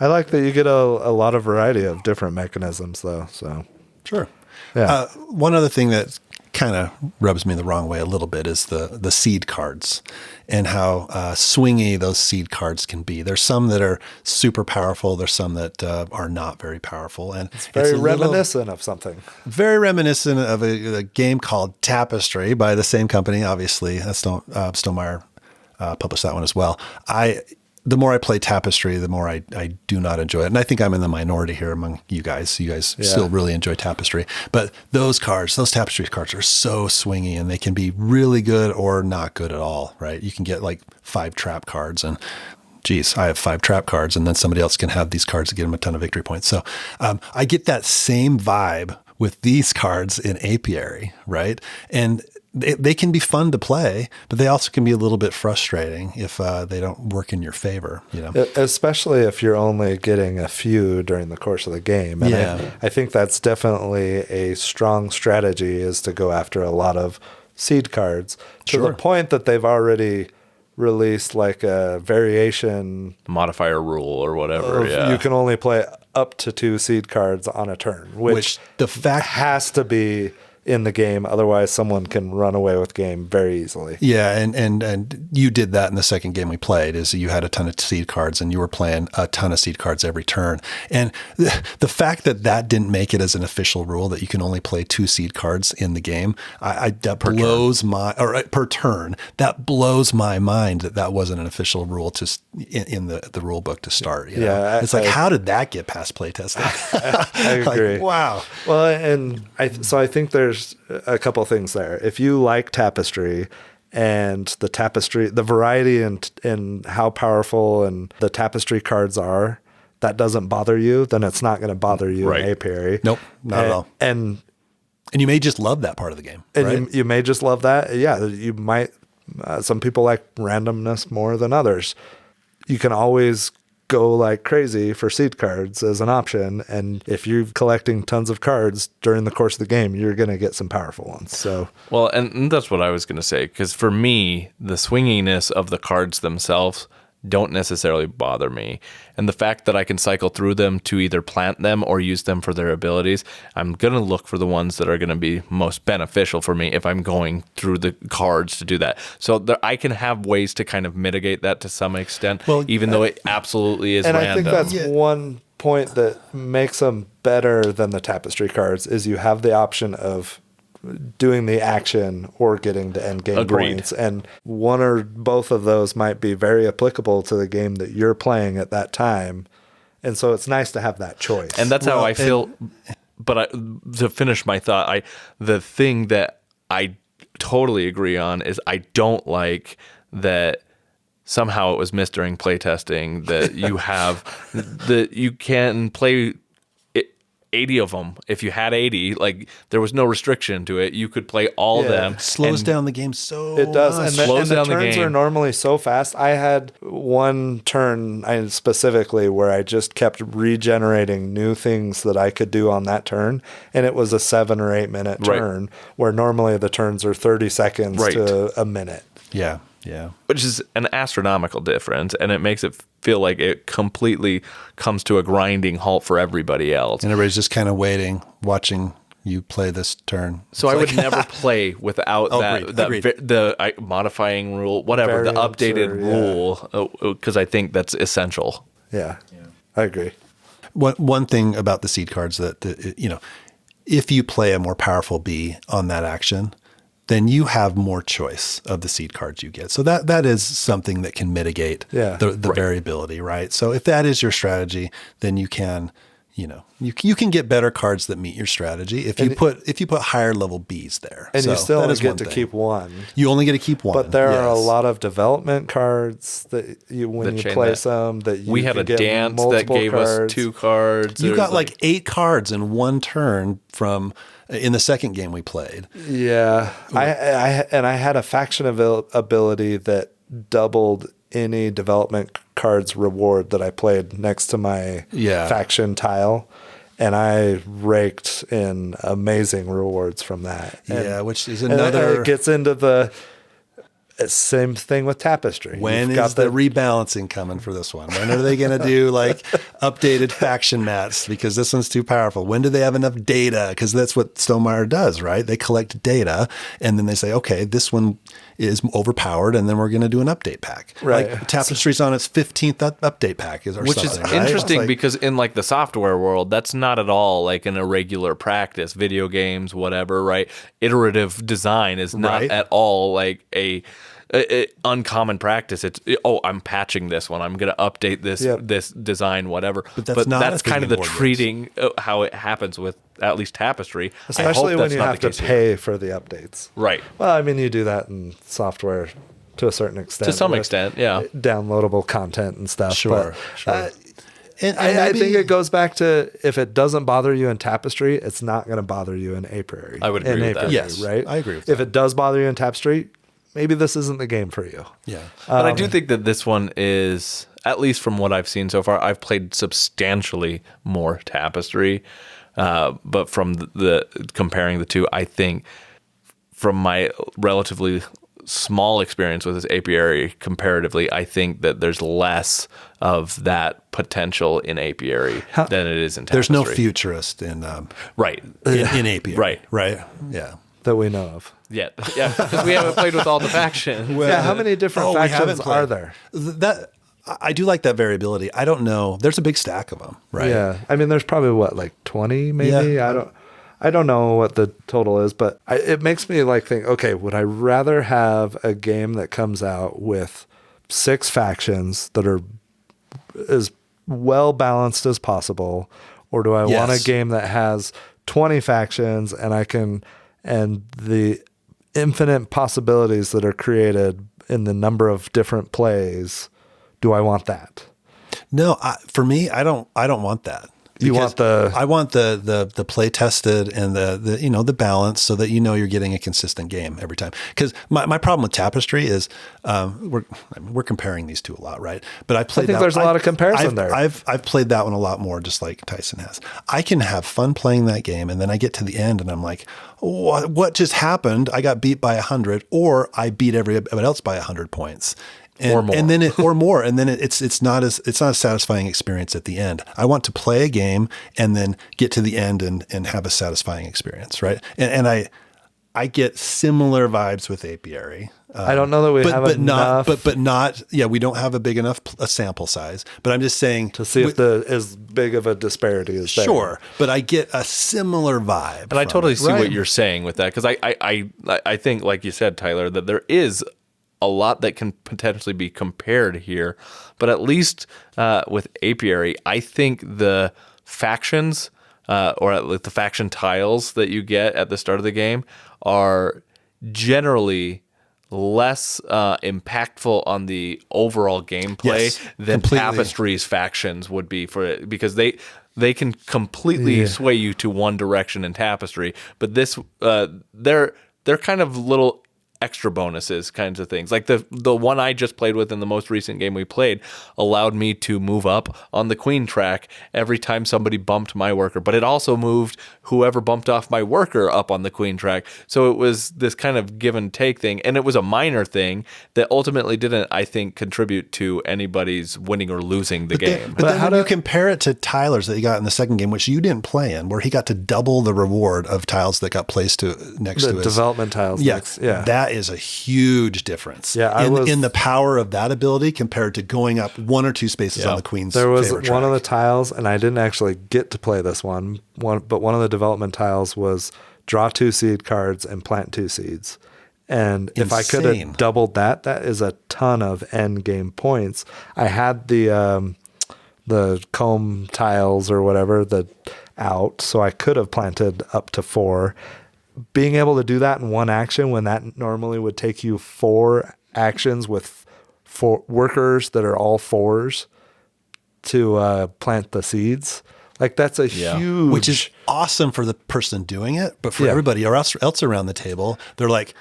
I like that you get a lot of variety of different mechanisms, though. So sure. Yeah. One other thing that kind of rubs me the wrong way a little bit is the seed cards and how swingy those seed cards can be. There's some that are super powerful. There's some that are not very powerful, and it's very reminiscent of something. Very reminiscent of a game called Tapestry by the same company. Obviously, Stonemaier published that one as well. The more I play Tapestry, the more I do not enjoy it. And I think I'm in the minority here among you guys. You guys still really enjoy Tapestry. But those Tapestry cards are so swingy, and they can be really good or not good at all, right? You can get like 5 trap cards, and geez, I have 5 trap cards, and then somebody else can have these cards to get them a ton of victory points. So I get that same vibe with these cards in Apiary, right? And they can be fun to play, but they also can be a little bit frustrating if they don't work in your favor, you know. Especially if you're only getting a few during the course of the game. And I think that's definitely a strong strategy, is to go after a lot of seed cards to the point that they've already released like a variation modifier rule or whatever. You can only play up to 2 seed cards on a turn, which the fact has to be in the game. Otherwise, someone can run away with game very easily. Yeah, and you did that in the second game we played, is you had a ton of seed cards and you were playing a ton of seed cards every turn. And the fact that didn't make it as an official rule that you can only play 2 seed cards in the game, that blows per turn. That blows my mind that wasn't an official rule in the rule book to start. You know? Yeah, it's like, how did that get past play testing? I agree. Like, wow. Well, and I think there's a couple things there. If you like Tapestry and the variety and how powerful and the Tapestry cards are, that doesn't bother you, then it's not going to bother you in Apiary. Nope, not at all. And you may just love that part of the game. And right? you may just love that. Yeah, you might. Some people like randomness more than others. you can always go like crazy for seed cards as an option. And if you're collecting tons of cards during the course of the game, you're going to get some powerful ones. So, well, and that's what I was going to say, because for me, the swinginess of the cards themselves don't necessarily bother me. And the fact that I can cycle through them to either plant them or use them for their abilities, I'm going to look for the ones that are going to be most beneficial for me if I'm going through the cards to do that. So I can have ways to kind of mitigate that to some extent, even though it absolutely is random. And I think that's one point that makes them better than the tapestry cards is you have the option of doing the action or getting the end game points, and one or both of those might be very applicable to the game that you're playing at that time, and so it's nice to have that choice. And that's how I feel. But to finish my thought, the thing that I totally agree on is I don't like that somehow it was missed during playtesting that you have that you can play 80 of them. If you had 80, like there was no restriction to it. You could play all of them. It slows down the game so it does. much. And the turns are normally so fast. I had one turn specifically where I just kept regenerating new things that I could do on that turn. And it was a 7 or 8 minute turn where normally the turns are 30 seconds to a minute. Yeah. Yeah. Which is an astronomical difference, and it makes it feel like it completely comes to a grinding halt for everybody else. And everybody's just kind of waiting, watching you play this turn. So I would never play without the modifying rule, whatever, the updated rule, because I think that's essential. Yeah, I agree. One thing about the seed cards that, if you play a more powerful bee on that action, then you have more choice of the seed cards you get. So that is something that can mitigate the variability, right? So if that is your strategy, then you can, you can get better cards that meet your strategy if you put higher level Bs there. And you still only get to keep one. You only get to keep one. But there are a lot of development cards that when you play some that you we had a dance that gave us 2 cards. You got like 8 cards in one turn from in the second game we played. Yeah. I had a faction ability that doubled any development cards reward that I played next to my faction tile. And I raked in amazing rewards from that. Which is another... It gets into the same thing with Tapestry. When is the rebalancing coming for this one? When are they going to do like updated faction mats? Because this one's too powerful. When do they have enough data? Because that's what Stonemaier does, right? They collect data and then they say, okay, this one is overpowered, and then we're going to do an update pack. Right. Like Tapestry's on its 15th update pack, which is interesting because in like the software world, that's not at all like an irregular practice. Video games, whatever, right? Iterative design is not at all like a uncommon practice. It's I'm patching this one. I'm going to update this design, whatever. But that's kind of the treating how it happens with at least Tapestry, especially when you have to pay for the updates. Right. Well, I mean, you do that in software to a certain extent. To some extent, yeah. Downloadable content and stuff. Sure. And I think it goes back to if it doesn't bother you in Tapestry, it's not going to bother you in Apiary. I would agree with that. Yes, right? I agree with that. If it does bother you in Tapestry, maybe this isn't the game for you. Yeah. But I do think that this one is, at least from what I've seen so far, I've played substantially more Tapestry. But from the comparing the two, I think from my relatively small experience with this Apiary comparatively, I think that there's less of that potential in Apiary than it is in Tapestry. There's no futurist in in Apiary. Right. Yeah. That we know of. Yeah, because we haven't played with all the factions. How many different factions are there? I do like that variability. I don't know. There's a big stack of them, right? Yeah. I mean, there's probably like 20 maybe. Yeah. I don't know what the total is, but it makes me like think, okay, would I rather have a game that comes out with 6 factions that are as well balanced as possible, or do I want a game that has 20 factions and the infinite possibilities that are created in the number of different plays? Do I want that? No, for me, I don't want that. You want the I want the play tested and the balance so that you're getting a consistent game every time. Because my problem with Tapestry is we're comparing these two a lot, right? But I think there's a lot of comparison there. I've played that one a lot more, just like Tyson has. I can have fun playing that game, and then I get to the end, and I'm like, what just happened? I got beat by 100, or I beat everybody else by 100 points. Or more, and then it's not a satisfying experience at the end. I want to play a game and then get to the end and have a satisfying experience, right? And I get similar vibes with Apiary. I don't know that we have enough, we don't have a big enough sample size. But I'm just saying to see if as big of a disparity is there. Sure, but I get a similar vibe, and I totally see what you're saying with that, because I think, like you said, Tyler, that there is a lot that can potentially be compared here, but at least with Apiary, I think the factions or at least the faction tiles that you get at the start of the game are generally less impactful on the overall gameplay than completely. Tapestry's factions would be for it, because they can completely sway you to one direction in Tapestry, but this they're kind of little extra bonuses kinds of things. Like the one I just played with in the most recent game we played allowed me to move up on the queen track every time somebody bumped my worker, but it also moved whoever bumped off my worker up on the queen track. So it was this kind of give and take thing, and it was a minor thing that ultimately didn't, I think, contribute to anybody's winning or losing the game. But then how do you compare it to Tyler's that he got in the second game, which you didn't play in, where he got to double the reward of tiles that got placed next to his development tiles? That is a huge difference. Yeah, in the power of that ability compared to going up one or two spaces on the queen's. There was favorite one track. of the tiles, and I didn't actually get to play this one. But one of the development tiles was draw 2 seed cards and plant 2 seeds. And if I could have doubled that is a ton of end game points. I had the comb tiles or whatever out, so I could have planted up to 4. Being able to do that in one action when that normally would take you 4 actions with 4 workers that are all 4s to plant the seeds. Like that's a huge, which is awesome for the person doing it, but for everybody else around the table, they're like,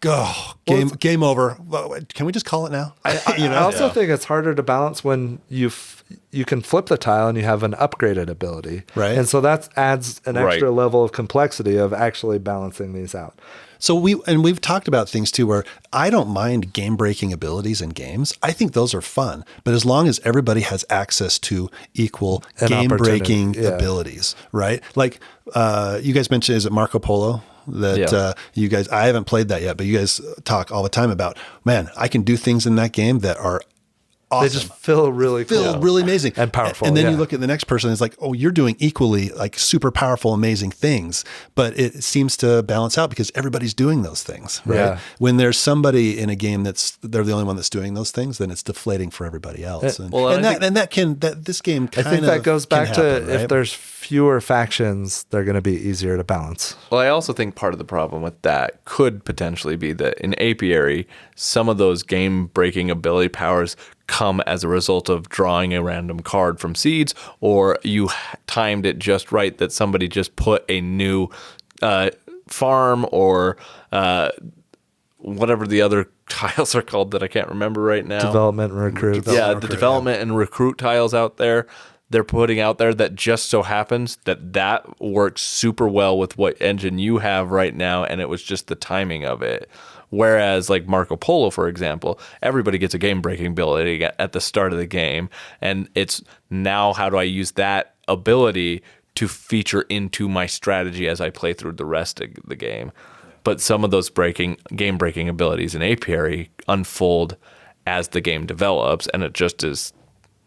game over. Can we just call it now? I also think it's harder to balance when you can flip the tile and you have an upgraded ability, right? And so that adds an extra level of complexity of actually balancing these out. So we've talked about things too, where I don't mind game breaking abilities in games. I think those are fun, but as long as everybody has access to equal game breaking abilities, right? Like you guys mentioned, is it Marco Polo? You guys, I haven't played that yet, but you guys talk all the time about, man, I can do things in that game that are awesome. They just feel really cool. Really amazing and powerful. And then you look at the next person, it's like, oh, you're doing equally like super powerful, amazing things, but it seems to balance out because everybody's doing those things, right? Yeah. When there's somebody in a game they're the only one that's doing those things, then it's deflating for everybody else. This game kind of, I think that goes back to happen, right? if there's fewer factions, they're going to be easier to balance. Well, I also think part of the problem with that could potentially be that in Apiary, some of those game-breaking ability powers come as a result of drawing a random card from seeds, or you timed it just right that somebody just put a new farm or whatever the other tiles are called that I can't remember right now. Development and recruit. The development and recruit tiles out there. They're putting out there that just so happens that works super well with what engine you have right now, and it was just the timing of it. Whereas like Marco Polo, for example, everybody gets a game-breaking ability at the start of the game, and it's now how do I use that ability to feature into my strategy as I play through the rest of the game. But some of those game-breaking abilities in Apiary unfold as the game develops, and it just is...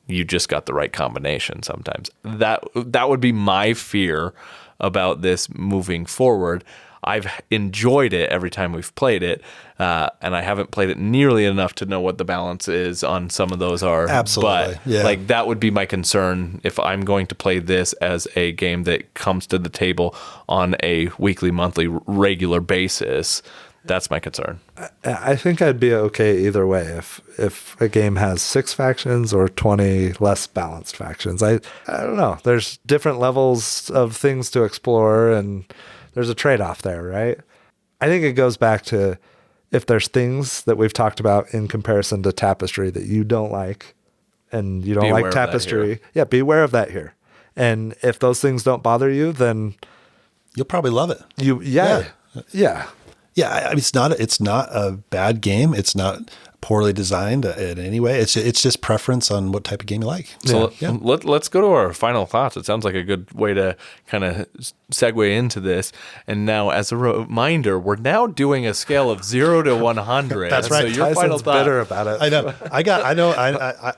you just got the right combination sometimes. That would be my fear about this moving forward. I've enjoyed it every time we've played it, and I haven't played it nearly enough to know what the balance is on some of those are. Absolutely. But that would be my concern if I'm going to play this as a game that comes to the table on a weekly, monthly, regular basis. That's my concern. I think I'd be okay either way if a game has 6 factions or 20 less balanced factions. I don't know. There's different levels of things to explore, and there's a trade-off there, right? I think it goes back to if there's things that we've talked about in comparison to Tapestry that you don't like, and you don't Be aware like of that Tapestry, be aware of that here. And if those things don't bother you, then You'll probably love it. yeah. Yeah, I mean, it's not a bad game. It's not poorly designed in any way. It's just preference on what type of game you like. So let's go to our final thoughts. It sounds like a good way to kind of segue into this. And now, as a reminder, we're now doing a scale of 0 to 100. That's right. So your Tyson's final thought. bitter about it. I know.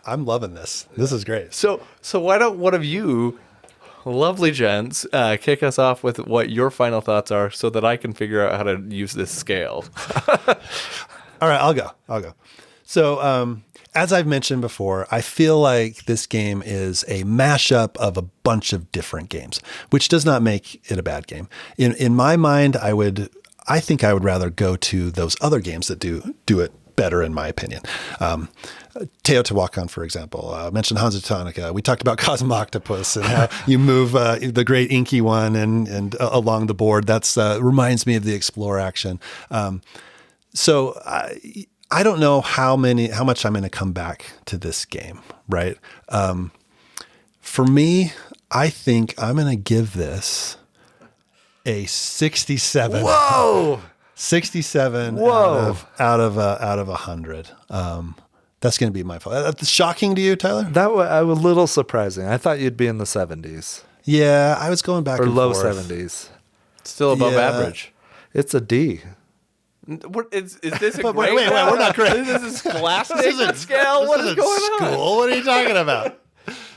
I'm loving this. This is great. So why don't one of you, lovely gents, kick us off with what your final thoughts are, so that I can figure out how to use this scale. All right, I'll go. So, as I've mentioned before, I feel like this game is a mashup of a bunch of different games, which does not make it a bad game. In my mind, I think I would rather go to those other games that do it better, in my opinion. Teotihuacan, for example, mentioned Hansa Teutonica. We talked about Cosmoctopus and how you move the great inky one and along the board. That's reminds me of the explore action. So I don't know how much I'm going to come back to this game, right? For me, I think I'm going to give this a 67. Whoa! 67 Whoa. out of 100. That's going to be my fault. That's shocking to you, Tyler? That was a little surprising. I thought you'd be in the 70s Yeah, I was going back or and low forth. 70s. Still above Yeah. average. It's a D. What, is this a But grade wait, now? we're not great. This is scholastic scale? What is going on? School? What are you talking about?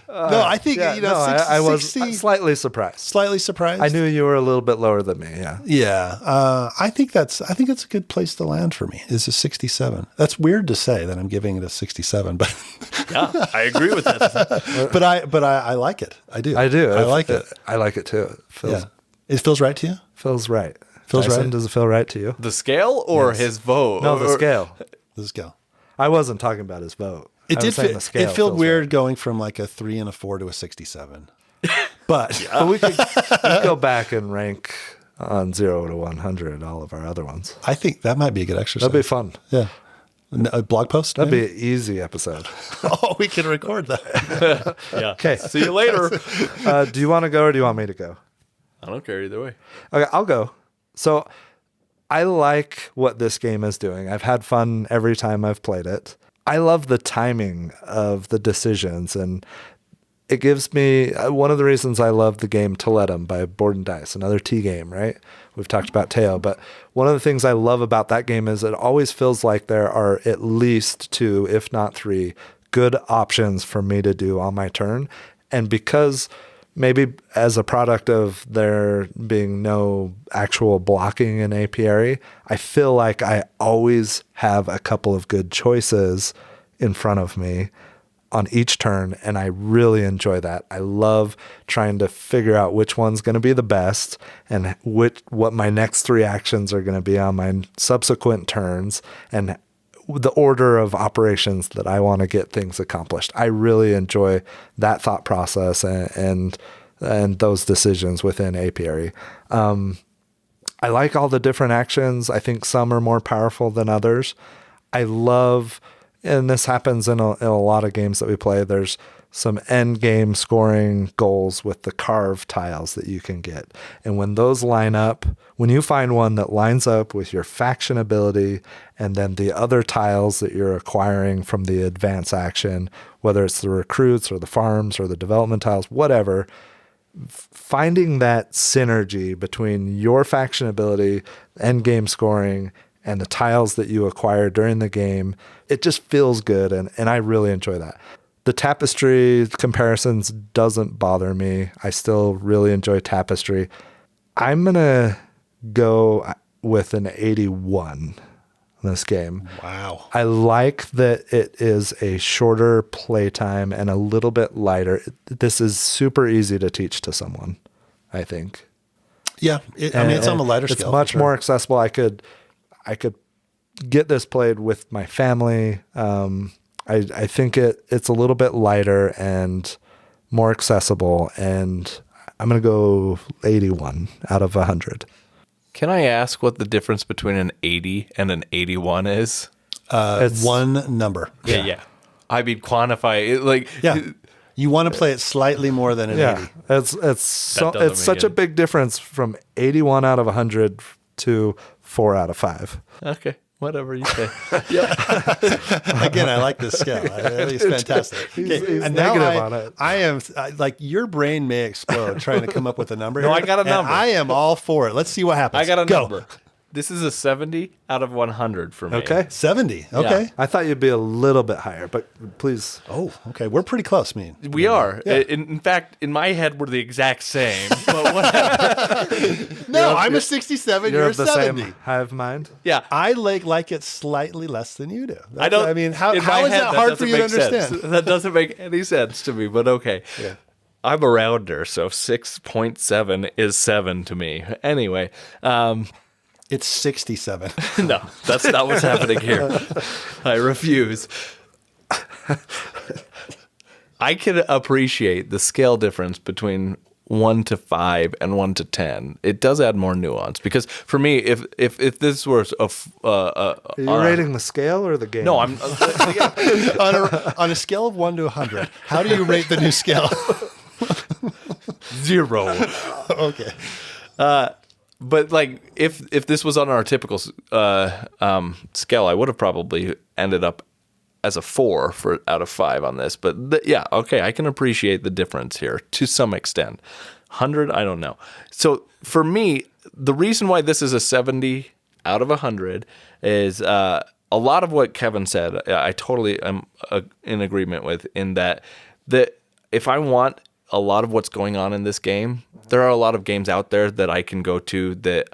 No, I think, I was 60 slightly surprised. slightly surprised. I knew you were a little bit lower than me. Yeah. Yeah, I think that's a good place to land for me. Is a 67. That's weird to say that I'm giving it a 67, but Yeah, I agree with that. but I like it. I do. I do. I like it. I like it too. Yeah. It feels right to you? Feels right. Feels Tyson, right? Does it feel right to you? The scale or his vote? No, the scale. Let's go. I wasn't talking about his vote. It I did was saying feel, the scale it felt feels weird right. going from like a 3 and a 4 to a 67. But But we could go back and rank on 0 to 100 all of our other ones. I think that might be a good exercise. That'd be fun. Yeah. A blog post? That'd maybe? be an easy episode. Oh, we can record that. Yeah. Okay. See you later. Do you want to go or do you want me to go? I don't care either way. Okay, I'll go. So I like what this game is doing. I've had fun every time I've played it. I love the timing of the decisions, and it gives me one of the reasons I love the game Toletum by Board and Dice, another T game, right? We've talked about Teo, but one of the things I love about that game is it always feels like there are at least 2, if not 3, good options for me to do on my turn. And because maybe as a product of there being no actual blocking in Apiary, I feel like I always have a couple of good choices in front of me on each turn, and I really enjoy that. I love trying to figure out which one's going to be the best and what my next 3 actions are going to be on my subsequent turns and the order of operations that I want to get things accomplished. I really enjoy that thought process and those decisions within Apiary. I like all the different actions. I think some are more powerful than others. I love, and this happens in a lot of games that we play, there's some end game scoring goals with the carved tiles that you can get. And when those line up, when you find one that lines up with your faction ability and then the other tiles that you're acquiring from the advance action, whether it's the recruits or the farms or the development tiles, whatever, finding that synergy between your faction ability, end game scoring, and the tiles that you acquire during the game, it just feels good, and I really enjoy that. The Tapestry comparisons doesn't bother me. I still really enjoy Tapestry. I'm going to go with an 81 in this game. Wow. I like that it is a shorter playtime and a little bit lighter. This is super easy to teach to someone, I think. Yeah. It's on a lighter scale. It's much more accessible. I could get this played with my family. I think it's a little bit lighter and more accessible, and I'm going to go 81 out of 100. Can I ask what the difference between an 80 and an 81 is? It's one number. Yeah. I mean, quantify it. Like, Yeah. You want to play it slightly more than an 80. It's make such a it. big difference from 81 out of 100 to 4 out of 5. okay, whatever you say. Again, I like this scale. I think it's fantastic. He's and now negative on it. I am like, your brain may explode trying to come up with a number. No, here, I got a and number. I am all for it. Let's see what happens. I got a Go. number. This is a 70 out of 100 for me. Okay. 70. Okay. Yeah. I thought you'd be a little bit higher, but please. Oh, okay. We're pretty close, me. We are. Yeah. In fact, in my head, we're the exact same. But whatever. No, I'm a 67. You're You're a of the 70. same hive mind. Yeah. I like it slightly less than you do. I don't. I mean, how in is my head, that hard for doesn't you to make sense. understand? That doesn't make any sense to me, but okay. Yeah. I'm a rounder, so 6.7 is 7 to me. Anyway, It's 67. no, that's not what's happening here. I refuse. I can appreciate the scale difference between 1 to 5 and 1 to 10. It does add more nuance because for me, if this was Are you rating the scale or the game? no, I'm on a scale of 1 to 100, how do you rate the new scale? 0. Okay. But like, if this was on our typical scale, I would have probably ended up as a 4 out of 5 on this. But yeah, okay, I can appreciate the difference here to some extent. 100, I don't know. So for me, the reason why this is a 70 out of 100 is a lot of what Kevin said. I totally am in agreement with, in that if I want a lot of what's going on in this game, there are a lot of games out there that I can go to that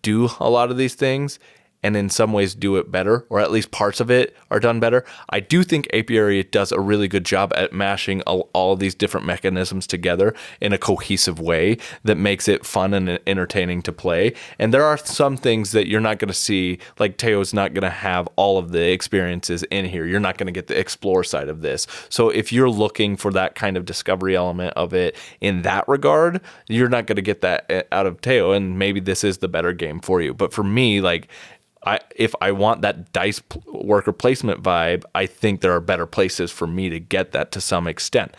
do a lot of these things and in some ways do it better, or at least parts of it are done better. I do think Apiary does a really good job at mashing all of these different mechanisms together in a cohesive way that makes it fun and entertaining to play. And there are some things that you're not going to see, like Teo's not going to have all of the experiences in here. You're not going to get the explore side of this. So if you're looking for that kind of discovery element of it in that regard, you're not going to get that out of Teo, and maybe this is the better game for you. But for me, like, if I want that dice worker placement vibe, I think there are better places for me to get that to some extent.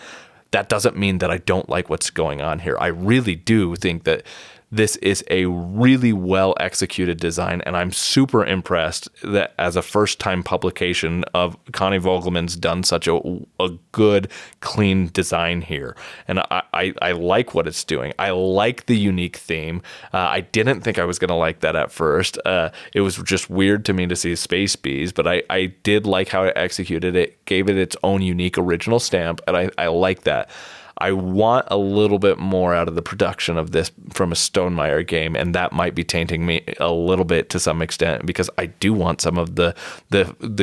That doesn't mean that I don't like what's going on here. I really do think that this is a really well executed design, and I'm super impressed that as a first time publication of Connie Vogelmann's done such a good, clean design here. And I like what it's doing. I like the unique theme. I didn't think I was going to like that at first. It was just weird to me to see space bees, but I did like how it executed it, gave it its own unique original stamp, and I like that. I want a little bit more out of the production of this from a Stonemaier game, and that might be tainting me a little bit to some extent, because I do want some of the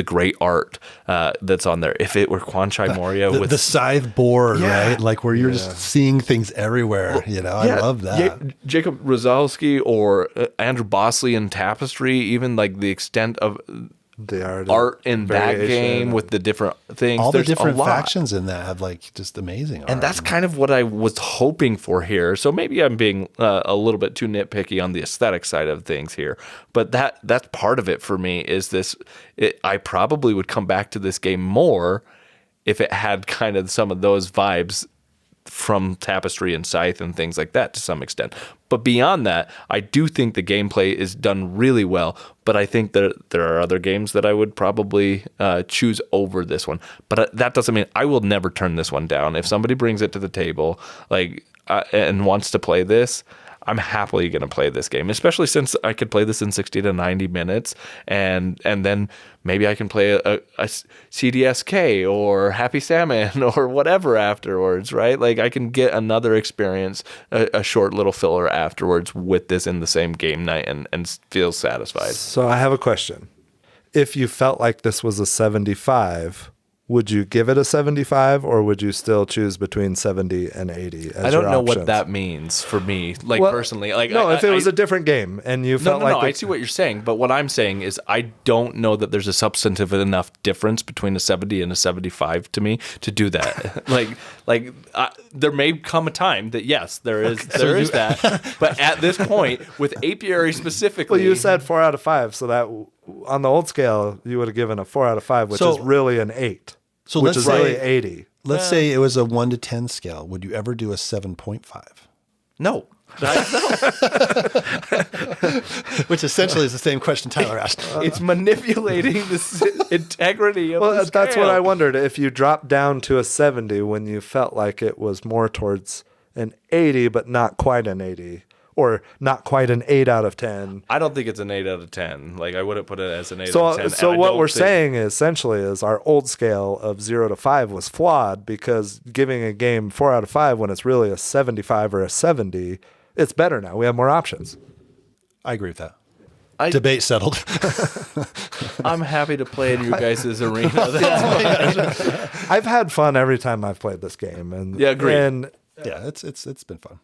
great art that's on there. If it were Kwanchai Moria with the scythe board, Yeah. right? Like where you're just seeing things everywhere. I love that. Jacob Rozalski or Andrew Bosley in Tapestry, even like the extent of The art in that variation. game with the different things. All the There's different a lot. factions in that have like just amazing art. And that's kind of what I was hoping for here. So maybe I'm being a little bit too nitpicky on the aesthetic side of things here. But that's part of it for me is this. I probably would come back to this game more if it had kind of some of those vibes from Tapestry and Scythe and things like that to some extent. But beyond that, I do think the gameplay is done really well, but I think that there are other games that I would probably choose over this one. But that doesn't mean I will never turn this one down. If somebody brings it to the table and wants to play this, I'm happily going to play this game, especially since I could play this in 60 to 90 minutes, and then maybe I can play a CDSK or Happy Salmon or whatever afterwards, right? Like I can get another experience, a short little filler afterwards with this in the same game night and feel satisfied. So I have a question. If you felt like this was a 75, would you give it a 75 or would you still choose between 70 and 80 as I don't your know options? what that means for me, like Well, personally. Like, no, if it was a different game and you felt like I see what you're saying, but what I'm saying is I don't know that there's a substantive enough difference between a 70 and a 75 to me to do that. There may come a time that yes, there is that, but at this point with Apiary specifically, well, you said 4 out of 5, so that on the old scale you would have given a 4 out of 5, which is really an 8. So which let's is say, really 80. Let's say it was a 1 to 10 scale. Would you ever do a 7.5? no. Which essentially is the same question Tyler asked. It's manipulating the integrity of the Well, that's scale. what I wondered. If you dropped down to a 70 when you felt like it was more towards an 80, but not quite an 80, or not quite an 8 out of 10. I don't think it's an 8 out of 10. Like, I wouldn't put it as an 8 out of 10. So and I what don't we're think- saying essentially is our old scale of 0 to 5 was flawed because giving a game 4 out of 5 when it's really a 75 or a 70, it's better now. We have more options. I agree with that. I- Debate settled. I'm happy to play in your guys' arena. I've had fun every time I've played this game. And Yeah, agreed. And Yeah, it's been fun.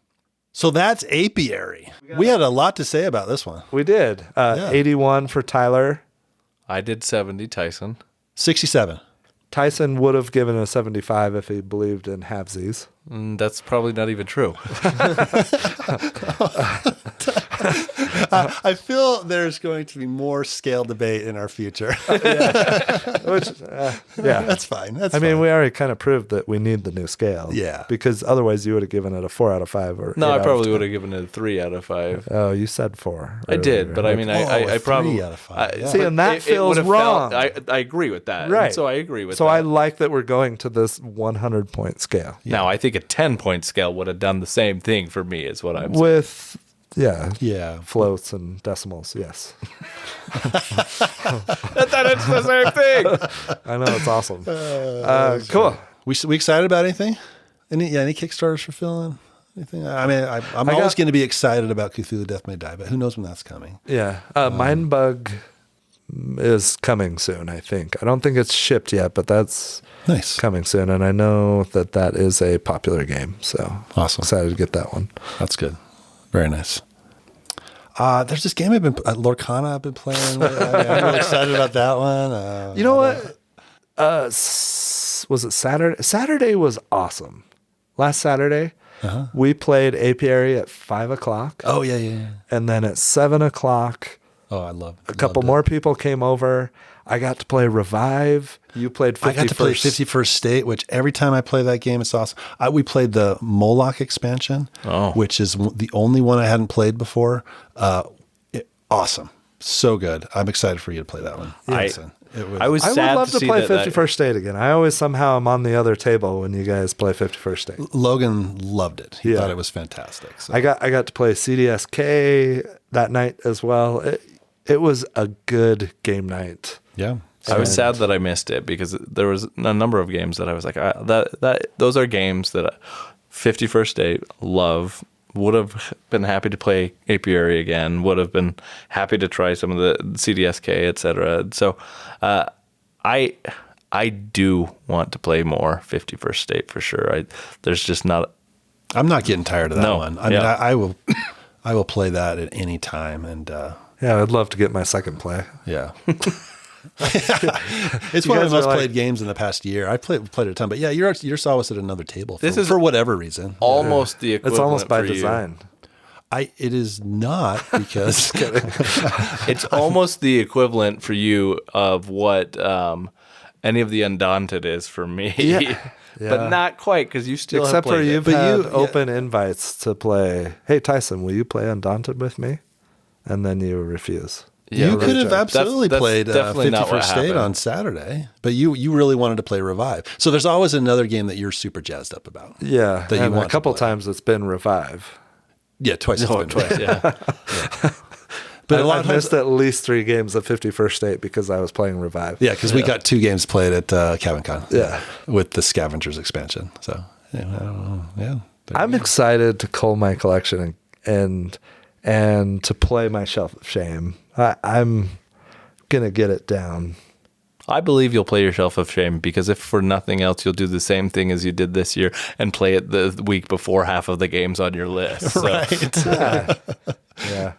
So that's Apiary. We had a lot to say about this one. we did. 81 for Tyler. I did 70, Tyson. 67. Tyson would have given a 75 if he believed in halvesies. That's probably not even true. I feel there's going to be more scale debate in our future. Which, yeah. That's fine. I mean, we already kind of proved that we need the new scale. Yeah. Because otherwise you would have given it a 4 out of 5 or No, 8 I out of probably 10. would have given it a 3 out of 5. Oh, you said 4. I did, but I mean, I a probably 3 out of 5. Yeah. See, and that feels would've wrong. I agree with that. Right. And so I agree with So that. I like that we're going to this 100-point scale. Now, I think a 10-point scale would have done the same thing for me, is what I'm saying. With, Yeah. floats and decimals, yes. That it's the same thing. I know, it's awesome. Cool. We excited about anything? Any Kickstarters for Phil? Anything? I mean, I'm always going to be excited about Cthulhu Death May Die, but who knows when that's coming? Yeah. Mindbug is coming soon, I think. I don't think it's shipped yet, but that's Nice. coming soon. And I know that is a popular game. So Awesome. excited to get that one. That's good. Very nice. There's this game Lorcana I've been playing. I'm really excited about that one. You know what? Was it Saturday? Saturday was awesome. Last Saturday, we played Apiary at 5 o'clock. Oh, yeah. And then at 7 o'clock, Oh, I love a couple more people came over. I got to play Revive. You played 51st. I got to play 51st State, which every time I play that game, it's awesome. We played the Moloch expansion, which is the only one I hadn't played before. Awesome. So good. I'm excited for you to play that one. Listen, I was I would sad love to see play that 51st State again. I always somehow am on the other table when you guys play 51st State. Logan loved it. He Yeah. thought it was fantastic. So. I got to play CDSK that night as well. It was a good game night. Yeah. I was sad that I missed it because there was a number of games that I was like, those are games that 51st Date love. Would have been happy to play Apiary again. Would have been happy to try some of the CDSK, etc. So, I do want to play more 51st State for sure. There's just not. I'm not getting tired of that No. one. I mean, I will play that at any time, and Yeah, I'd love to get my second play. yeah. It's You one of guys the most are like- played games in the past year. I played it a ton, but yeah, you're always at another table. This is for whatever reason. Almost the equivalent. It's almost by for you. design. It is not because It's almost the equivalent for you of what any of the Undaunted is for me. Yeah. But not quite because you still Except have for played you've it. had you- open invites to play. Hey, Tyson, will you play Undaunted with me? And then you refuse. Yeah, you could have That's- absolutely that's played definitely not what 51st State happened. on Saturday, but you really wanted to play Revive. So there's always another game that you're super jazzed up about. Yeah, That you and want a to couple play. times it's been Revive. Yeah, twice. it's been- Twice, yeah. But a lot I of times, missed at least 3 games of 51st State because I was playing Revive. yeah, because we got 2 games played at Cabin Con. Yeah. with the Scavengers expansion. So yeah, I don't know. Yeah, I'm excited to cull my collection and to play my Shelf of Shame. I'm gonna get it down. I believe you'll play your Shelf of Shame, because if for nothing else, you'll do the same thing as you did this year and play it the week before half of the games on your list. So. Right. Yeah.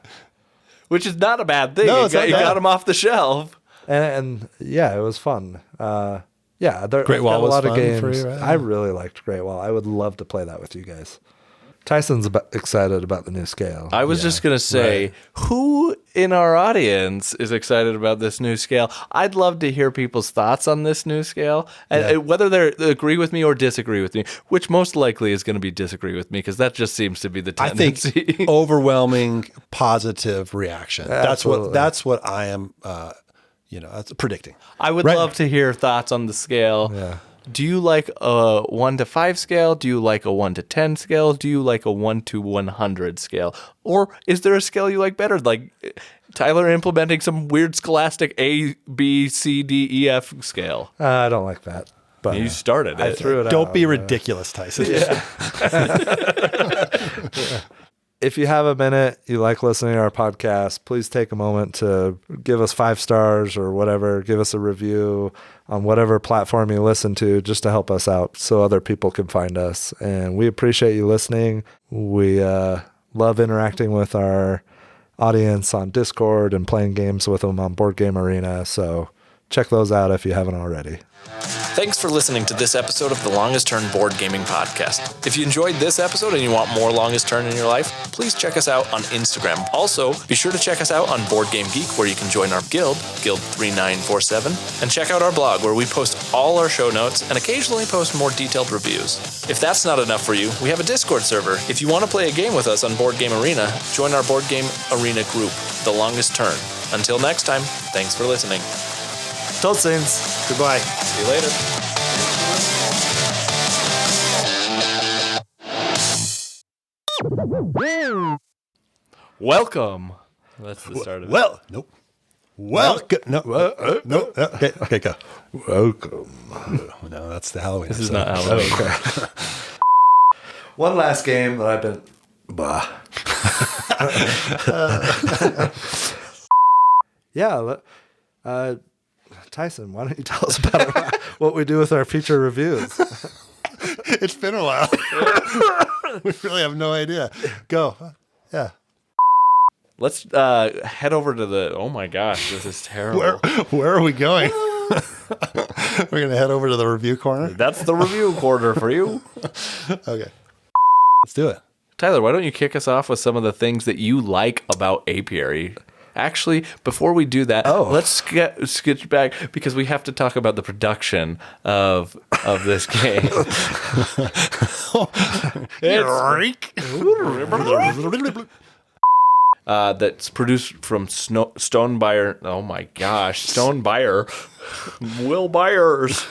Which is not a bad thing. No, You it's not got bad. them off the shelf. And yeah, it was fun. Yeah, Great Wall a was lot fun of games. for you, right? I really liked Great Wall. I would love to play that with you guys. Tyson's excited about the new scale. I was just going to say, who in our audience is excited about this new scale? I'd love to hear people's thoughts on this new scale, and whether they agree with me or disagree with me, which most likely is going to be disagree with me, because that just seems to be the I think tendency. overwhelming positive reaction. Absolutely. That's what I am, that's predicting. I would love to hear thoughts on the scale. Yeah. Do you like a 1 to 5 scale? Do you like a 1 to 10 scale? Do you like a 1 to 100 scale? Or is there a scale you like better? Like Tyler implementing some weird scholastic A, B, C, D, E, F scale. I don't like that. But You started I it. threw it out. Don't be ridiculous, Tyson. If you have a minute, you like listening to our podcast, please take a moment to give us 5 stars or whatever. Give us a review on whatever platform you listen to, just to help us out so other people can find us. And we appreciate you listening. We love interacting with our audience on Discord and playing games with them on Board Game Arena. So check those out if you haven't already. Thanks for listening to this episode of the Longest Turn Board Gaming Podcast. If you enjoyed this episode and you want more Longest Turn in your life, please check us out on Instagram. Also, be sure to check us out on Board Game Geek, where you can join our guild, Guild 3947, and check out our blog, where we post all our show notes and occasionally post more detailed reviews. If that's not enough for you, we have a Discord server. If you want to play a game with us on Board Game Arena, join our Board Game Arena group, The Longest Turn. Until next time, thanks for listening. Told Saints. Goodbye. See you later. Welcome. That's the start of it. Well, nope. Welcome. No. Okay, go. Welcome. No, that's the Halloween. This is not Halloween. Okay. One last game that I've been... Bah. Yeah. Tyson, why don't you tell us about what we do with our future reviews? It's been a while. We really have no idea. Go. Yeah. Let's head over to the... Oh my gosh, this is terrible. Where are we going? We're going to head over to the review corner. That's the review quarter for you. Okay. Let's do it. Tyler, why don't you kick us off with some of the things that you like about Apiary? Actually, before we do that, let's sketch back, because we have to talk about the production of this game. That's produced from Stonemaier. Oh my gosh, Stonemaier. Will Byers.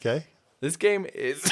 Okay. This game is...